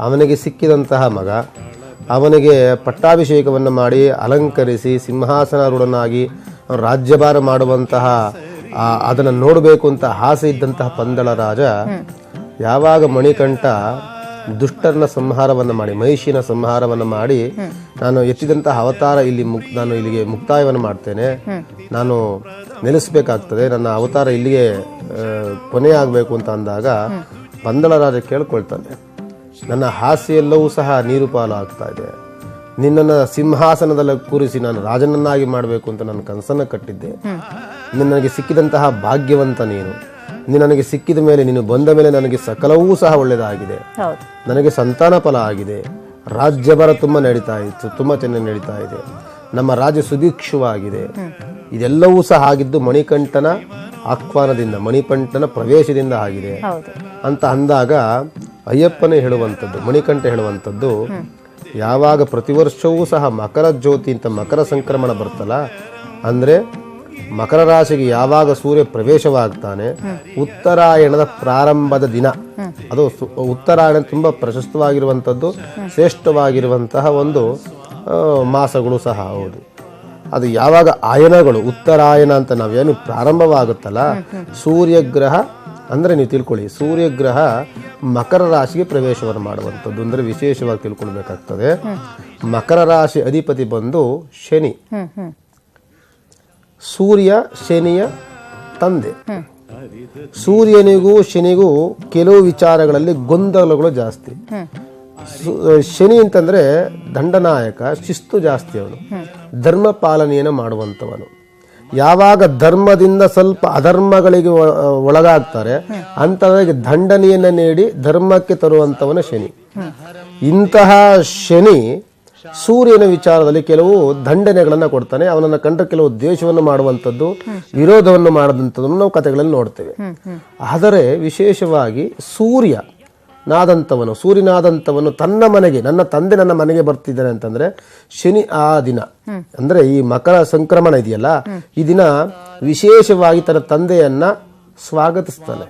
S2: ಅವನಿಗೆ ಸಿಕ್ಕಿದಂತಹ ಮಗ, ಅವನಿಗೆ ಪಟ್ಟಾಭಿಷೇಕವನ್ನು ಮಾಡಿ ಅಲಂಕರಿಸಿ ಸಿಂಹಾಸನಾರೂಢನಾಗಿ ರಾಜ್ಯಭಾರ ಮಾಡುವಂತಹ ಅದನ್ನು ನೋಡಬೇಕು ಅಂತ ಆಸೆ ಇದ್ದಂತಹ ಪಂದಳ ರಾಜ ಯಾವಾಗ ಮಣಿಕಂಠ ದುಷ್ಟರನ್ನ ಸಂಹಾರವನ್ನು ಮಾಡಿ, ಮಹಿಷಿನ ಸಂಹಾರವನ್ನು ಮಾಡಿ, ನಾನು ಎತ್ತಿದಂತಹ ಅವತಾರ ನಾನು ಇಲ್ಲಿಗೆ ಮುಕ್ತಾಯವನ್ನು ಮಾಡ್ತೇನೆ, ನಾನು ನಿಲ್ಲಿಸಬೇಕಾಗ್ತದೆ, ನನ್ನ ಅವತಾರ ಇಲ್ಲಿಗೆ ಕೊನೆಯಾಗಬೇಕು ಅಂತ ಅಂದಾಗ ಪಂದಳ ರಾಜ ಕೇಳ್ಕೊಳ್ತಾನೆ, ನನ್ನ ಆಸೆಯೆಲ್ಲವೂ ಸಹ ನೀರು ಪಾಲು ಆಗ್ತಾ ಇದೆ. ನಿನ್ನನ್ನು ಸಿಂಹಾಸನದಲ್ಲಿ ಕೂರಿಸಿ ನಾನು ರಾಜನನ್ನಾಗಿ ಮಾಡಬೇಕು ಅಂತ ನನ್ನ ಕನಸನ್ನು ಕಟ್ಟಿದ್ದೆ. ನನಗೆ ಸಿಕ್ಕಿದಂತಹ ಭಾಗ್ಯವಂತ ನೀನು. ನನಗೆ ಸಿಕ್ಕಿದ ಮೇಲೆ, ನೀನು ಬಂದ ಮೇಲೆ ನನಗೆ ಸಕಲವೂ ಸಹ ಒಳ್ಳೆಯದಾಗಿದೆ. ನನಗೆ ಸಂತಾನ ಫಲ ಆಗಿದೆ. ರಾಜ್ಯಭಾರ ತುಂಬ ನಡೀತಾ ಇತ್ತು, ತುಂಬ ಚೆನ್ನಾಗಿ ನಡೀತಾ ಇದೆ. ನಮ್ಮ ರಾಜ್ಯ ಸುಭಿಕ್ಷವಾಗಿದೆ. ಇದೆಲ್ಲವೂ ಸಹ ಆಗಿದ್ದು ಮಣಿಕಂಠನ ಆಹ್ವಾನದಿಂದ, ಮಣಿಕಂಠನ ಪ್ರವೇಶದಿಂದ ಆಗಿದೆ ಅಂತ ಅಂದಾಗ ಅಯ್ಯಪ್ಪನೇ ಹೇಳುವಂಥದ್ದು, ಮಣಿಕಂಠ ಹೇಳುವಂಥದ್ದು, ಯಾವಾಗ ಪ್ರತಿ ವರ್ಷವೂ ಸಹ ಮಕರ ಜ್ಯೋತಿ ಅಂತ ಮಕರ ಸಂಕ್ರಮಣ ಬರ್ತಲ್ಲ, ಅಂದರೆ ಮಕರ ರಾಶಿಗೆ ಯಾವಾಗ ಸೂರ್ಯ ಪ್ರವೇಶವಾಗ್ತಾನೆ, ಉತ್ತರಾಯಣದ ಪ್ರಾರಂಭದ ದಿನ, ಅದು ಉತ್ತರಾಯಣ ತುಂಬ ಪ್ರಶಸ್ತವಾಗಿರುವಂಥದ್ದು, ಶ್ರೇಷ್ಠವಾಗಿರುವಂತಹ ಒಂದು ಮಾಸಗಳು ಸಹ ಹೌದು. ಅದು ಯಾವಾಗ ಆಯನಗಳು, ಉತ್ತರಾಯಣ ಅಂತ ನಾವೇನು ಪ್ರಾರಂಭವಾಗುತ್ತಲ್ಲ, ಸೂರ್ಯಗ್ರಹ ಅಂದರೆ ನೀವು ತಿಳ್ಕೊಳ್ಳಿ, ಸೂರ್ಯಗ್ರಹ ಮಕರ ರಾಶಿಗೆ ಪ್ರವೇಶವನ್ನು ಮಾಡುವಂಥದ್ದು ಅಂದರೆ ವಿಶೇಷವಾಗಿ ತಿಳ್ಕೊಳ್ಬೇಕಾಗ್ತದೆ. ಮಕರ ರಾಶಿ ಅಧಿಪತಿ ಬಂದು ಶನಿ. ಸೂರ್ಯ ಶನಿಯ ತಂದೆ. ಸೂರ್ಯನಿಗೂ ಶನಿಗೂ ಕೆಲವು ವಿಚಾರಗಳಲ್ಲಿ ಗೊಂದಲಗಳು ಜಾಸ್ತಿ. ಶನಿ ಅಂತಂದ್ರೆ ದಂಡನಾಯಕ, ಶಿಸ್ತು ಜಾಸ್ತಿ. ಅವನು ಧರ್ಮ ಪಾಲನೆಯನ್ನು ಮಾಡುವಂಥವನು. ಯಾವಾಗ ಧರ್ಮದಿಂದ ಸ್ವಲ್ಪ ಅಧರ್ಮಗಳಿಗೆ ಒಳಗಾಗ್ತಾರೆ ಅಂತವರಿಗೆ ದಂಡನೆಯನ್ನು ನೀಡಿ ಧರ್ಮಕ್ಕೆ ತರುವಂಥವನು ಶನಿ. ಇಂತಹ ಶನಿ ಸೂರ್ಯನ ವಿಚಾರದಲ್ಲಿ ಕೆಲವು ದಂಡನೆಗಳನ್ನು ಕೊಡ್ತಾನೆ. ಅವನನ್ನು ಕಂಡ್ರೆ ಕೆಲವು ದ್ವೇಷವನ್ನು ಮಾಡುವಂಥದ್ದು, ವಿರೋಧವನ್ನು ಮಾಡುವಂಥದ್ದನ್ನು ನಾವು ಕಥೆಗಳಲ್ಲಿ ನೋಡ್ತೇವೆ. ಆದರೆ ವಿಶೇಷವಾಗಿ ಸೂರ್ಯನಾದಂಥವನು ತನ್ನ ಮನೆಗೆ, ನನ್ನ ತಂದೆ ನನ್ನ ಮನೆಗೆ ಬರ್ತಿದ್ದಾನೆ ಅಂತಂದ್ರೆ ಶನಿ ಆ ದಿನ ಅಂದ್ರೆ ಈ ಮಕರ ಸಂಕ್ರಮಣ ಇದೆಯಲ್ಲ, ಈ ದಿನ ವಿಶೇಷವಾಗಿ ತನ್ನ ತಂದೆಯನ್ನ ಸ್ವಾಗತಿಸ್ತಾನೆ.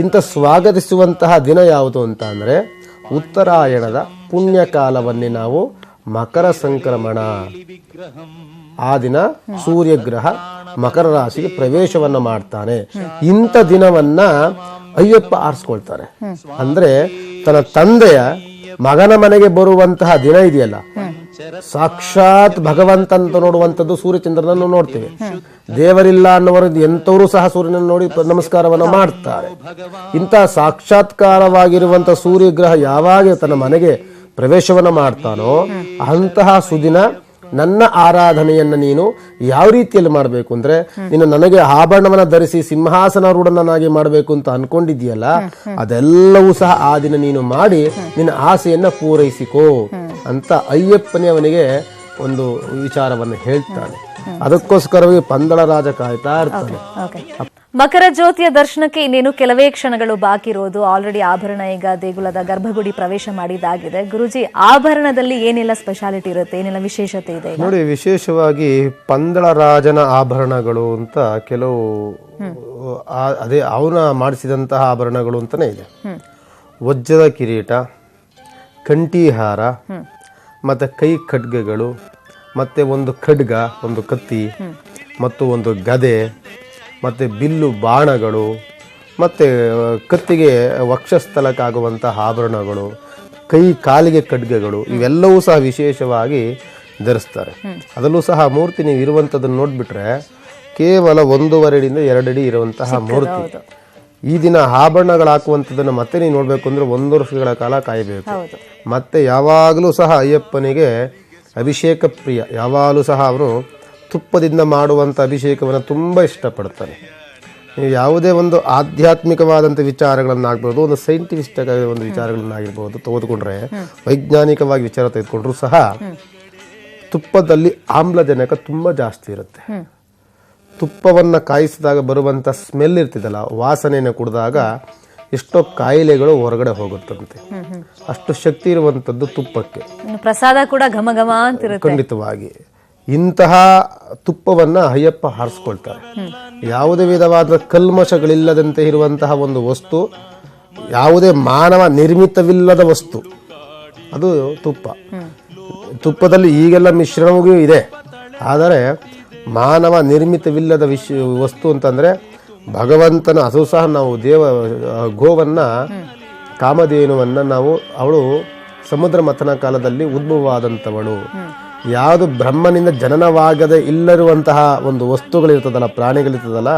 S2: ಇಂಥ ಸ್ವಾಗತಿಸುವಂತಹ ದಿನ ಯಾವುದು ಅಂತ ಅಂದ್ರೆ ಉತ್ತರಾಯಣದ ಪುಣ್ಯಕಾಲವನ್ನೇ ನಾವು ಮಕರ ಸಂಕ್ರಮಣ. ಆ ದಿನ ಸೂರ್ಯಗ್ರಹ ಮಕರ ರಾಶಿಗೆ ಪ್ರವೇಶವನ್ನು ಮಾಡ್ತಾನೆ. ಇಂಥ ದಿನವನ್ನ ಅಯ್ಯಪ್ಪ ಆರಿಸ್ಕೊಳ್ತಾರೆ. ಅಂದ್ರೆ ತನ್ನ ತಂದೆಯ ಮಗನ ಮನೆಗೆ ಬರುವಂತಹ ದಿನ ಇದೆಯಲ್ಲ, ಸಾಕ್ಷಾತ್ ಭಗವಂತ ಅಂತ ನೋಡುವಂಥದ್ದು ಸೂರ್ಯಚಂದ್ರನನ್ನು ನೋಡ್ತೇವೆ. ದೇವರಿಲ್ಲ ಅನ್ನೋರು ಎಂಥವರು ಸಹ ಸೂರ್ಯನನ್ನು ನೋಡಿ ನಮಸ್ಕಾರವನ್ನು ಮಾಡ್ತಾರೆ. ಇಂತಹ ಸಾಕ್ಷಾತ್ಕಾರವಾಗಿರುವಂತಹ ಸೂರ್ಯಗ್ರಹ ಯಾವಾಗ ತನ್ನ ಮನೆಗೆ ಪ್ರವೇಶವನ್ನು ಮಾಡ್ತಾನೋ ಅಂತಹ ಸುದಿನ ನನ್ನ ಆರಾಧನೆಯನ್ನ ನೀನು ಯಾವ ರೀತಿಯಲ್ಲಿ ಮಾಡಬೇಕು ಅಂದ್ರೆ ನೀನು ನನಗೆ ಆಭರಣವನ್ನ ಧರಿಸಿ ಸಿಂಹಾಸನಾರೂಢನಾಗಿ ಮಾಡಬೇಕು ಅಂತ ಅನ್ಕೊಂಡಿದ್ಯಲ್ಲ, ಅದೆಲ್ಲವೂ ಸಹ ಆ ದಿನ ನೀನು ಮಾಡಿ ನಿನ್ನ ಆಸೆಯನ್ನ ಪೂರೈಸಿಕೋ ಅಂತ ಅಯ್ಯಪ್ಪನೇ ಅವನಿಗೆ ಒಂದು ವಿಚಾರವನ್ನು ಹೇಳ್ತಾನೆ. ಅದಕ್ಕೋಸ್ಕರವೇ ಪಂದಳ ರಾಜ ಕಾಯ್ತಾ ಇರ್ತಾನೆ.
S1: ಮಕರ ಜ್ಯೋತಿಯ ದರ್ಶನಕ್ಕೆ ಇನ್ನೇನು ಕೆಲವೇ ಕ್ಷಣಗಳು ಬಾಕಿ ಇರೋದು. ಆಲ್ರೆಡಿ ಆಭರಣ ಈಗ ದೇಗುಲದ ಗರ್ಭಗುಡಿ ಪ್ರವೇಶ ಮಾಡಿದಾಗಿದೆ. ಗುರುಜಿ, ಆಭರಣದಲ್ಲಿ ಏನೆಲ್ಲ ಸ್ಪೆಷಾಲಿಟಿ ಇರುತ್ತೆ, ಏನೆಲ್ಲ ವಿಶೇಷತೆ ಇದೆ?
S2: ನೋಡಿ, ವಿಶೇಷವಾಗಿ ಪಂದಳ ರಾಜನ ಆಭರಣಗಳು ಅಂತ ಕೆಲವು ಅದೇ ಅವನ ಮಾಡಿಸಿದಂತಹ ಆಭರಣಗಳು ಅಂತಾನೆ ಇದೆ. ವಜ್ರದ ಕಿರೀಟ, ಕಂಠೀಹಾರ, ಮತ್ತೆ ಕೈ ಖಡ್ಗಗಳು, ಮತ್ತೆ ಒಂದು ಖಡ್ಗ, ಒಂದು ಕತ್ತಿ ಮತ್ತು ಒಂದು ಗದೆ, ಮತ್ತೆ ಬಿಲ್ಲು ಬಾಣಗಳು, ಮತ್ತೆ ಕತ್ತಿಗೆ ವಕ್ಷಸ್ಥಲಕ್ಕಾಗುವಂತಹ ಆಭರಣಗಳು, ಕೈ ಕಾಲಿಗೆ ಖಡ್ಗಗಳು, ಇವೆಲ್ಲವೂ ಸಹ ವಿಶೇಷವಾಗಿ ಧರಿಸ್ತಾರೆ. ಅದರಲ್ಲೂ ಸಹ ಮೂರ್ತಿ ನೀವು ಇರುವಂಥದ್ದನ್ನು ನೋಡ್ಬಿಟ್ರೆ ಕೇವಲ 1.5 ಅಡಿಯಿಂದ 2 ಅಡಿ ಇರುವಂತಹ ಮೂರ್ತಿ. ಈ ದಿನ ಆಭರಣಗಳು ಹಾಕುವಂಥದ್ದನ್ನು ಮತ್ತೆ ನೀವು ನೋಡ್ಬೇಕು ಅಂದ್ರೆ 1 ವರ್ಷಗಳ ಕಾಲ ಕಾಯಬೇಕು. ಮತ್ತೆ ಯಾವಾಗಲೂ ಸಹ ಅಯ್ಯಪ್ಪನಿಗೆ ಅಭಿಷೇಕ ಪ್ರಿಯ. ಯಾವಾಗಲೂ ಸಹ ಅವನು ತುಪ್ಪದಿಂದ ಮಾಡುವಂಥ ಅಭಿಷೇಕವನ್ನು ತುಂಬ ಇಷ್ಟಪಡ್ತಾನೆ. ನೀವು ಯಾವುದೇ ಒಂದು ಆಧ್ಯಾತ್ಮಿಕವಾದಂಥ ವಿಚಾರಗಳನ್ನಾಗ್ಬೋದು, ಒಂದು ಸೈಂಟಿಫಿಸ್ಟ್ ಒಂದು ವಿಚಾರಗಳನ್ನಾಗಿರ್ಬೋದು ತೆಗೆದುಕೊಂಡ್ರೆ, ವೈಜ್ಞಾನಿಕವಾಗಿ ವಿಚಾರ ತೆಗೆದುಕೊಂಡ್ರು ಸಹ ತುಪ್ಪದಲ್ಲಿ ಆಮ್ಲಜನಕ ತುಂಬ ಜಾಸ್ತಿ ಇರುತ್ತೆ. ತುಪ್ಪವನ್ನು ಕಾಯಿಸಿದಾಗ ಬರುವಂಥ ಸ್ಮೆಲ್ ಇರ್ತಿದಲ್ಲ, ವಾಸನೆಯನ್ನು ಕುಡಿದಾಗ ಎಷ್ಟೋ ಕಾಯಿಲೆಗಳು ಹೊರಗಡೆ ಹೋಗುತ್ತಂತೆ. ಅಷ್ಟು ಶಕ್ತಿ ಇರುವಂಥದ್ದು ತುಪ್ಪಕ್ಕೆ.
S1: ಪ್ರಸಾದ ಕೂಡ ಘಮ ಘಮ ಅಂತಿರುತ್ತೆ.
S2: ಖಂಡಿತವಾಗಿ ಇಂತಹ ತುಪ್ಪವನ್ನ ಅಯ್ಯಪ್ಪ ಹಾರಿಸ್ಕೊಳ್ತಾರೆ. ಯಾವುದೇ ವಿಧವಾದ ಕಲ್ಮಶಗಳಿಲ್ಲದಂತೆ ಇರುವಂತಹ ಒಂದು ವಸ್ತು, ಯಾವುದೇ ಮಾನವ ನಿರ್ಮಿತವಿಲ್ಲದ ವಸ್ತು ಅದು ತುಪ್ಪ. ತುಪ್ಪದಲ್ಲಿ ಈಗೆಲ್ಲ ಮಿಶ್ರಣವೂ ಇದೆ, ಆದರೆ ಮಾನವ ನಿರ್ಮಿತವಿಲ್ಲದ ವಸ್ತು ಅಂತಂದ್ರೆ ಭಗವಂತನ. ಅದು ಸಹ ನಾವು ಗೋವನ್ನ, ಕಾಮಧೇನುವನ್ನ ನಾವು, ಅವಳು ಸಮುದ್ರ ಮಥನ ಕಾಲದಲ್ಲಿ ಉದ್ಭವವಾದಂಥವಳು. ಯಾವುದು ಬ್ರಹ್ಮನಿಂದ ಜನನವಾಗದೆ ಇಲ್ಲರುವಂತಹ ಒಂದು ವಸ್ತುಗಳಿರ್ತದಲ್ಲ, ಪ್ರಾಣಿಗಳಿರ್ತದಲ್ಲ,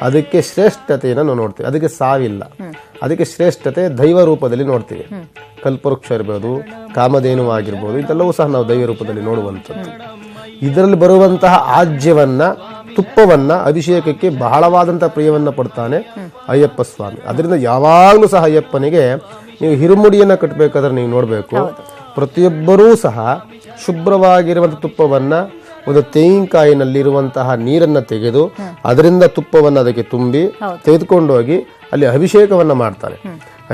S2: ಅದಕ್ಕೆ ಶ್ರೇಷ್ಠತೆಯನ್ನು ನಾವು ನೋಡ್ತೀವಿ. ಅದಕ್ಕೆ ಸಾವಿಲ್ಲ, ಅದಕ್ಕೆ ಶ್ರೇಷ್ಠತೆ ದೈವ ರೂಪದಲ್ಲಿ ನೋಡ್ತೀವಿ. ಕಲ್ಪವೃಕ್ಷ ಇರ್ಬೋದು, ಕಾಮಧೇನು ಆಗಿರ್ಬೋದು, ಇದೆಲ್ಲವೂ ಸಹ ನಾವು ದೈವ ರೂಪದಲ್ಲಿ ನೋಡುವಂಥದ್ದು. ಇದರಲ್ಲಿ ಬರುವಂತಹ ಆಜ್ಯವನ್ನ, ತುಪ್ಪವನ್ನ ಅಭಿಷೇಕಕ್ಕೆ ಬಹಳವಾದಂತಹ ಪ್ರಿಯವನ್ನ ಪಡ್ತಾನೆ ಅಯ್ಯಪ್ಪ ಸ್ವಾಮಿ. ಅದರಿಂದ ಯಾವಾಗಲೂ ಸಹ ಅಯ್ಯಪ್ಪನಿಗೆ ನೀವು ಹಿರುಮುಡಿಯನ್ನ ಕಟ್ಟಬೇಕಾದ್ರೆ ನೀವು ನೋಡಬೇಕು, ಪ್ರತಿಯೊಬ್ಬರೂ ಸಹ ಶುಭ್ರವಾಗಿರುವಂತಹ ತುಪ್ಪವನ್ನ ಒಂದು ತೆಂಗಿನಕಾಯಿನಲ್ಲಿರುವಂತಹ ನೀರನ್ನ ತೆಗೆದು ಅದರಿಂದ ತುಪ್ಪವನ್ನ ಅದಕ್ಕೆ ತುಂಬಿ ತೆಗೆದುಕೊಂಡು ಹೋಗಿ ಅಲ್ಲಿ ಅಭಿಷೇಕವನ್ನ ಮಾಡ್ತಾರೆ.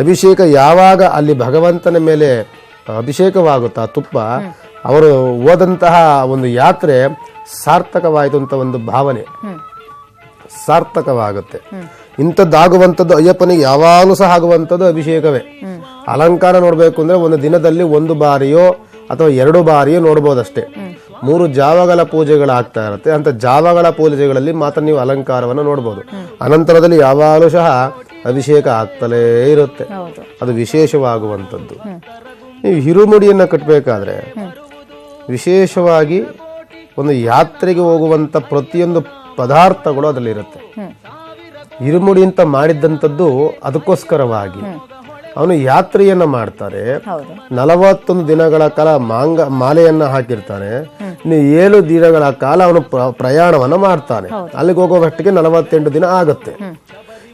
S2: ಅಭಿಷೇಕ ಯಾವಾಗ ಅಲ್ಲಿ ಭಗವಂತನ ಮೇಲೆ ಅಭಿಷೇಕವಾಗುತ್ತಾ ತುಪ್ಪ, ಅವರು ಹೋದಂತಹ ಒಂದು ಯಾತ್ರೆ ಸಾರ್ಥಕವಾಯಿತು ಅಂತ ಒಂದು ಭಾವನೆ ಸಾರ್ಥಕವಾಗುತ್ತೆ. ಇಂಥದ್ದಾಗುವಂಥದ್ದು ಅಯ್ಯಪ್ಪನಿಗೆ ಯಾವಾಗಲೂ ಸಹ ಆಗುವಂಥದ್ದು ಅಭಿಷೇಕವೇ. ಅಲಂಕಾರ ನೋಡ್ಬೇಕು ಅಂದ್ರೆ ಒಂದು ದಿನದಲ್ಲಿ 1 ಬಾರಿಯೋ ಅಥವಾ 2 ಬಾರಿಯೋ ನೋಡ್ಬೋದಷ್ಟೇ. 3 ಜಾವಗಳ ಪೂಜೆಗಳಾಗ್ತಾ ಇರುತ್ತೆ. ಅಂತ ಜಾವಗಳ ಪೂಜೆಗಳಲ್ಲಿ ಮಾತ್ರ ನೀವು ಅಲಂಕಾರವನ್ನು ನೋಡ್ಬೋದು. ಅನಂತರದಲ್ಲಿ ಯಾವಾಗಲೂ ಸಹ ಅಭಿಷೇಕ ಆಗ್ತಲೇ ಇರುತ್ತೆ. ಅದು ವಿಶೇಷವಾಗುವಂಥದ್ದು. ನೀವು ಹಿರುಮುಡಿಯನ್ನ ಕಟ್ಟಬೇಕಾದ್ರೆ ವಿಶೇಷವಾಗಿ ಒಂದು ಯಾತ್ರೆಗೆ ಹೋಗುವಂತ ಪ್ರತಿಯೊಂದು ಪದಾರ್ಥಗಳು ಅದರಲ್ಲಿರುತ್ತೆ. ಹಿರುಮುಡಿ ಅಂತ ಮಾಡಿದ್ದಂಥದ್ದು ಅದಕ್ಕೋಸ್ಕರವಾಗಿ. ಅವನು ಯಾತ್ರೆಯನ್ನ ಮಾಡ್ತಾರೆ. 41 ದಿನಗಳ ಕಾಲ ಮಾಲೆಯನ್ನ ಹಾಕಿರ್ತಾನೆ. ಇನ್ನು 7 ದಿನಗಳ ಕಾಲ ಅವನು ಪ್ರಯಾಣವನ್ನ ಮಾಡ್ತಾನೆ. ಅಲ್ಲಿಗೆ ಹೋಗೋವಷ್ಟಿಗೆ 48 ದಿನ ಆಗುತ್ತೆ.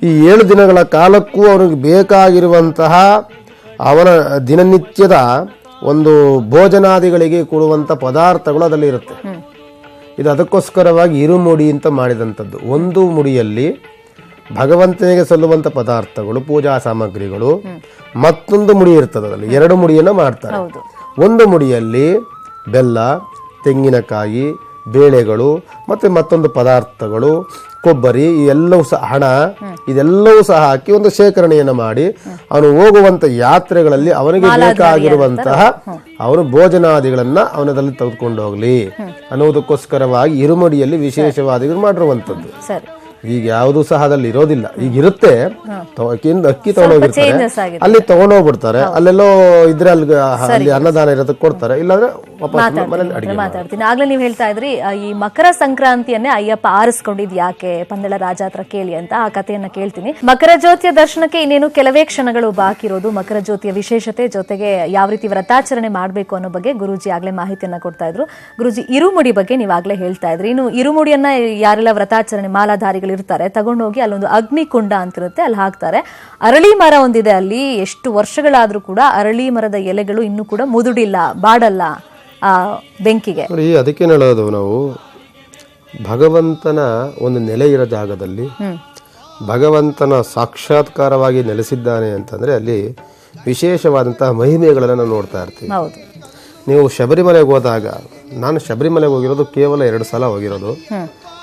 S2: ಈ 7 ದಿನಗಳ ಕಾಲಕ್ಕೂ ಅವನಿಗೆ ಬೇಕಾಗಿರುವಂತಹ ಅವನ ದಿನನಿತ್ಯದ ಒಂದು ಭೋಜನಾದಿಗಳಿಗೆ ಕೊಡುವಂತ ಪದಾರ್ಥಗಳು ಅದರಲ್ಲಿ ಇರುತ್ತೆ. ಇದು ಅದಕ್ಕೋಸ್ಕರವಾಗಿ ಇರುಮುಡಿ ಅಂತ ಮಾಡಿದಂಥದ್ದು. ಒಂದು ಮುಡಿಯಲ್ಲಿ ಭಗವಂತನಿಗೆ ಸಲ್ಲುವಂತ ಪದಾರ್ಥಗಳು, ಪೂಜಾ ಸಾಮಗ್ರಿಗಳು, ಮತ್ತೊಂದು ಮುಡಿ ಇರ್ತದೆ. ಅದರಲ್ಲಿ 2 ಮುಡಿಯನ್ನ ಮಾಡ್ತಾರೆ. ಒಂದು ಮುಡಿಯಲ್ಲಿ ಬೆಲ್ಲ, ತೆಂಗಿನಕಾಯಿ, ಬೇಳೆಗಳು, ಮತ್ತೆ ಮತ್ತೊಂದು ಪದಾರ್ಥಗಳು, ಕೊಬ್ಬರಿ, ಇವೆಲ್ಲವೂ ಸಹ ಹಣ, ಇದೆಲ್ಲವೂ ಸಹ ಹಾಕಿ ಒಂದು ಶೇಖರಣೆಯನ್ನು ಮಾಡಿ ಅವನು ಹೋಗುವಂತ ಯಾತ್ರೆಗಳಲ್ಲಿ ಅವನಿಗೆ ಬೇಕಾಗಿರುವಂತಹ ಅವನು ಭೋಜನಾದಿಗಳನ್ನ ಅವನದಲ್ಲಿ ತೆಗೆದುಕೊಂಡು ಹೋಗ್ಲಿ ಅನ್ನೋದಕ್ಕೋಸ್ಕರವಾಗಿ ಇರುಮುಡಿಯಲ್ಲಿ ವಿಶೇಷವಾದಿಗಳು ಮಾಡಿರುವಂತದ್ದು. ಈಗ ಯಾವುದು ಸಹ ಅದಲ್ಲಿ ಇರೋದಿಲ್ಲ. ಈಗ ಇರುತ್ತೆ, ಅಕ್ಕಿ ತಗೊಂಡೋಗಿರ್ತಾರೆ,
S1: changes ಆಗಿದೆ.
S2: ಅಲ್ಲಿ ತಗೊಂಡೋಗ್ಬಿಡ್ತಾರೆ, ಅಲ್ಲೆಲ್ಲೋ ಇದ್ರೆ ಅಲ್ಲಿ ಅನ್ನದಾನ ಇರೋದಕ್ಕೆ ಕೊಡ್ತಾರೆ, ಇಲ್ಲಾಂದ್ರೆ ವಾಪಸ್ ಮನೇಲಿ ಅಡಿಗೆ
S1: ಮಾತಾಡ್ತೀನಿ. ಆಗ್ಲೇ ನೀವು ಹೇಳ್ತಾ ಇದ್ರಿ ಈ ಮಕರ ಸಂಕ್ರಾಂತಿಯನ್ನೇ ಅಯ್ಯಪ್ಪ ಆರಿಸ್ಕೊಂಡಿದ್ ಯಾಕೆ, ಪಂದಳ ರಾಜ ಹತ್ರ ಕೇಳಿ ಅಂತ. ಆ ಕಥೆಯನ್ನ ಕೇಳ್ತೀನಿ. ಮಕರ ಜ್ಯೋತಿಯ ದರ್ಶನಕ್ಕೆ ಇನ್ನೇನು ಕೆಲವೇ ಕ್ಷಣಗಳು ಬಾಕಿ ಇರೋದು. ಮಕರ ಜ್ಯೋತಿಯ ವಿಶೇಷತೆ ಜೊತೆಗೆ ಯಾವ ರೀತಿ ವ್ರತಾಚರಣೆ ಮಾಡಬೇಕು ಅನ್ನೋ ಬಗ್ಗೆ ಗುರೂಜಿ ಆಗ್ಲೇ ಮಾಹಿತಿಯನ್ನ ಕೊಡ್ತಾ ಇದ್ರು. ಗುರೂಜಿ, ಇರುಮುಡಿ ಬಗ್ಗೆ ನೀವಾಗ್ಲೇ ಹೇಳ್ತಾ ಇದ್ರಿ. ಇನ್ನು ಇರುಮುಡಿಯನ್ನ ಯಾರೆಲ್ಲ ವ್ರತಾಚರಣೆ ಮಾಲಾಧಾರಿಗಳು ಇರ್ತಾರೆ ತಗೊಂಡೋಗಿ ಅಲ್ಲೊಂದು ಅಗ್ನಿಕುಂಡ ಅಂತಿರುತ್ತೆ, ಅಲ್ಲಿ ಹಾಕ್ತಾರೆ. ಅರಳಿ ಮರ ಒಂದಿದೆ ಅಲ್ಲಿ, ಎಷ್ಟು ವರ್ಷಗಳಾದ್ರೂ ಕೂಡ ಅರಳಿ ಮರದ ಎಲೆಗಳು ಇನ್ನೂ ಕೂಡ ಮುದುಡಿಲ್ಲ, ಬಾಡಲ್ಲ ಆ ಬೆಂಕಿಗೆ.
S2: ಅದಕ್ಕೆ ಹೇಳೋದು ನಾವು ಭಗವಂತನ ಒಂದು ನೆಲೆ ಇರೋ ಜಾಗದಲ್ಲಿ ಭಗವಂತನ ಸಾಕ್ಷಾತ್ಕಾರವಾಗಿ ನೆಲೆಸಿದ್ದಾನೆ ಅಂತಂದ್ರೆ ಅಲ್ಲಿ ವಿಶೇಷವಾದಂತಹ ಮಹಿಮೆಗಳನ್ನು ನಾವು ನೋಡ್ತಾ ಇರ್ತೀವಿ. ನೀವು ಶಬರಿಮಲೆಗೆ ಹೋದಾಗ, ನಾನು ಶಬರಿಮಲೆಗೆ ಹೋಗಿರೋದು ಕೇವಲ 2 ಸಲ ಹೋಗಿರೋದು.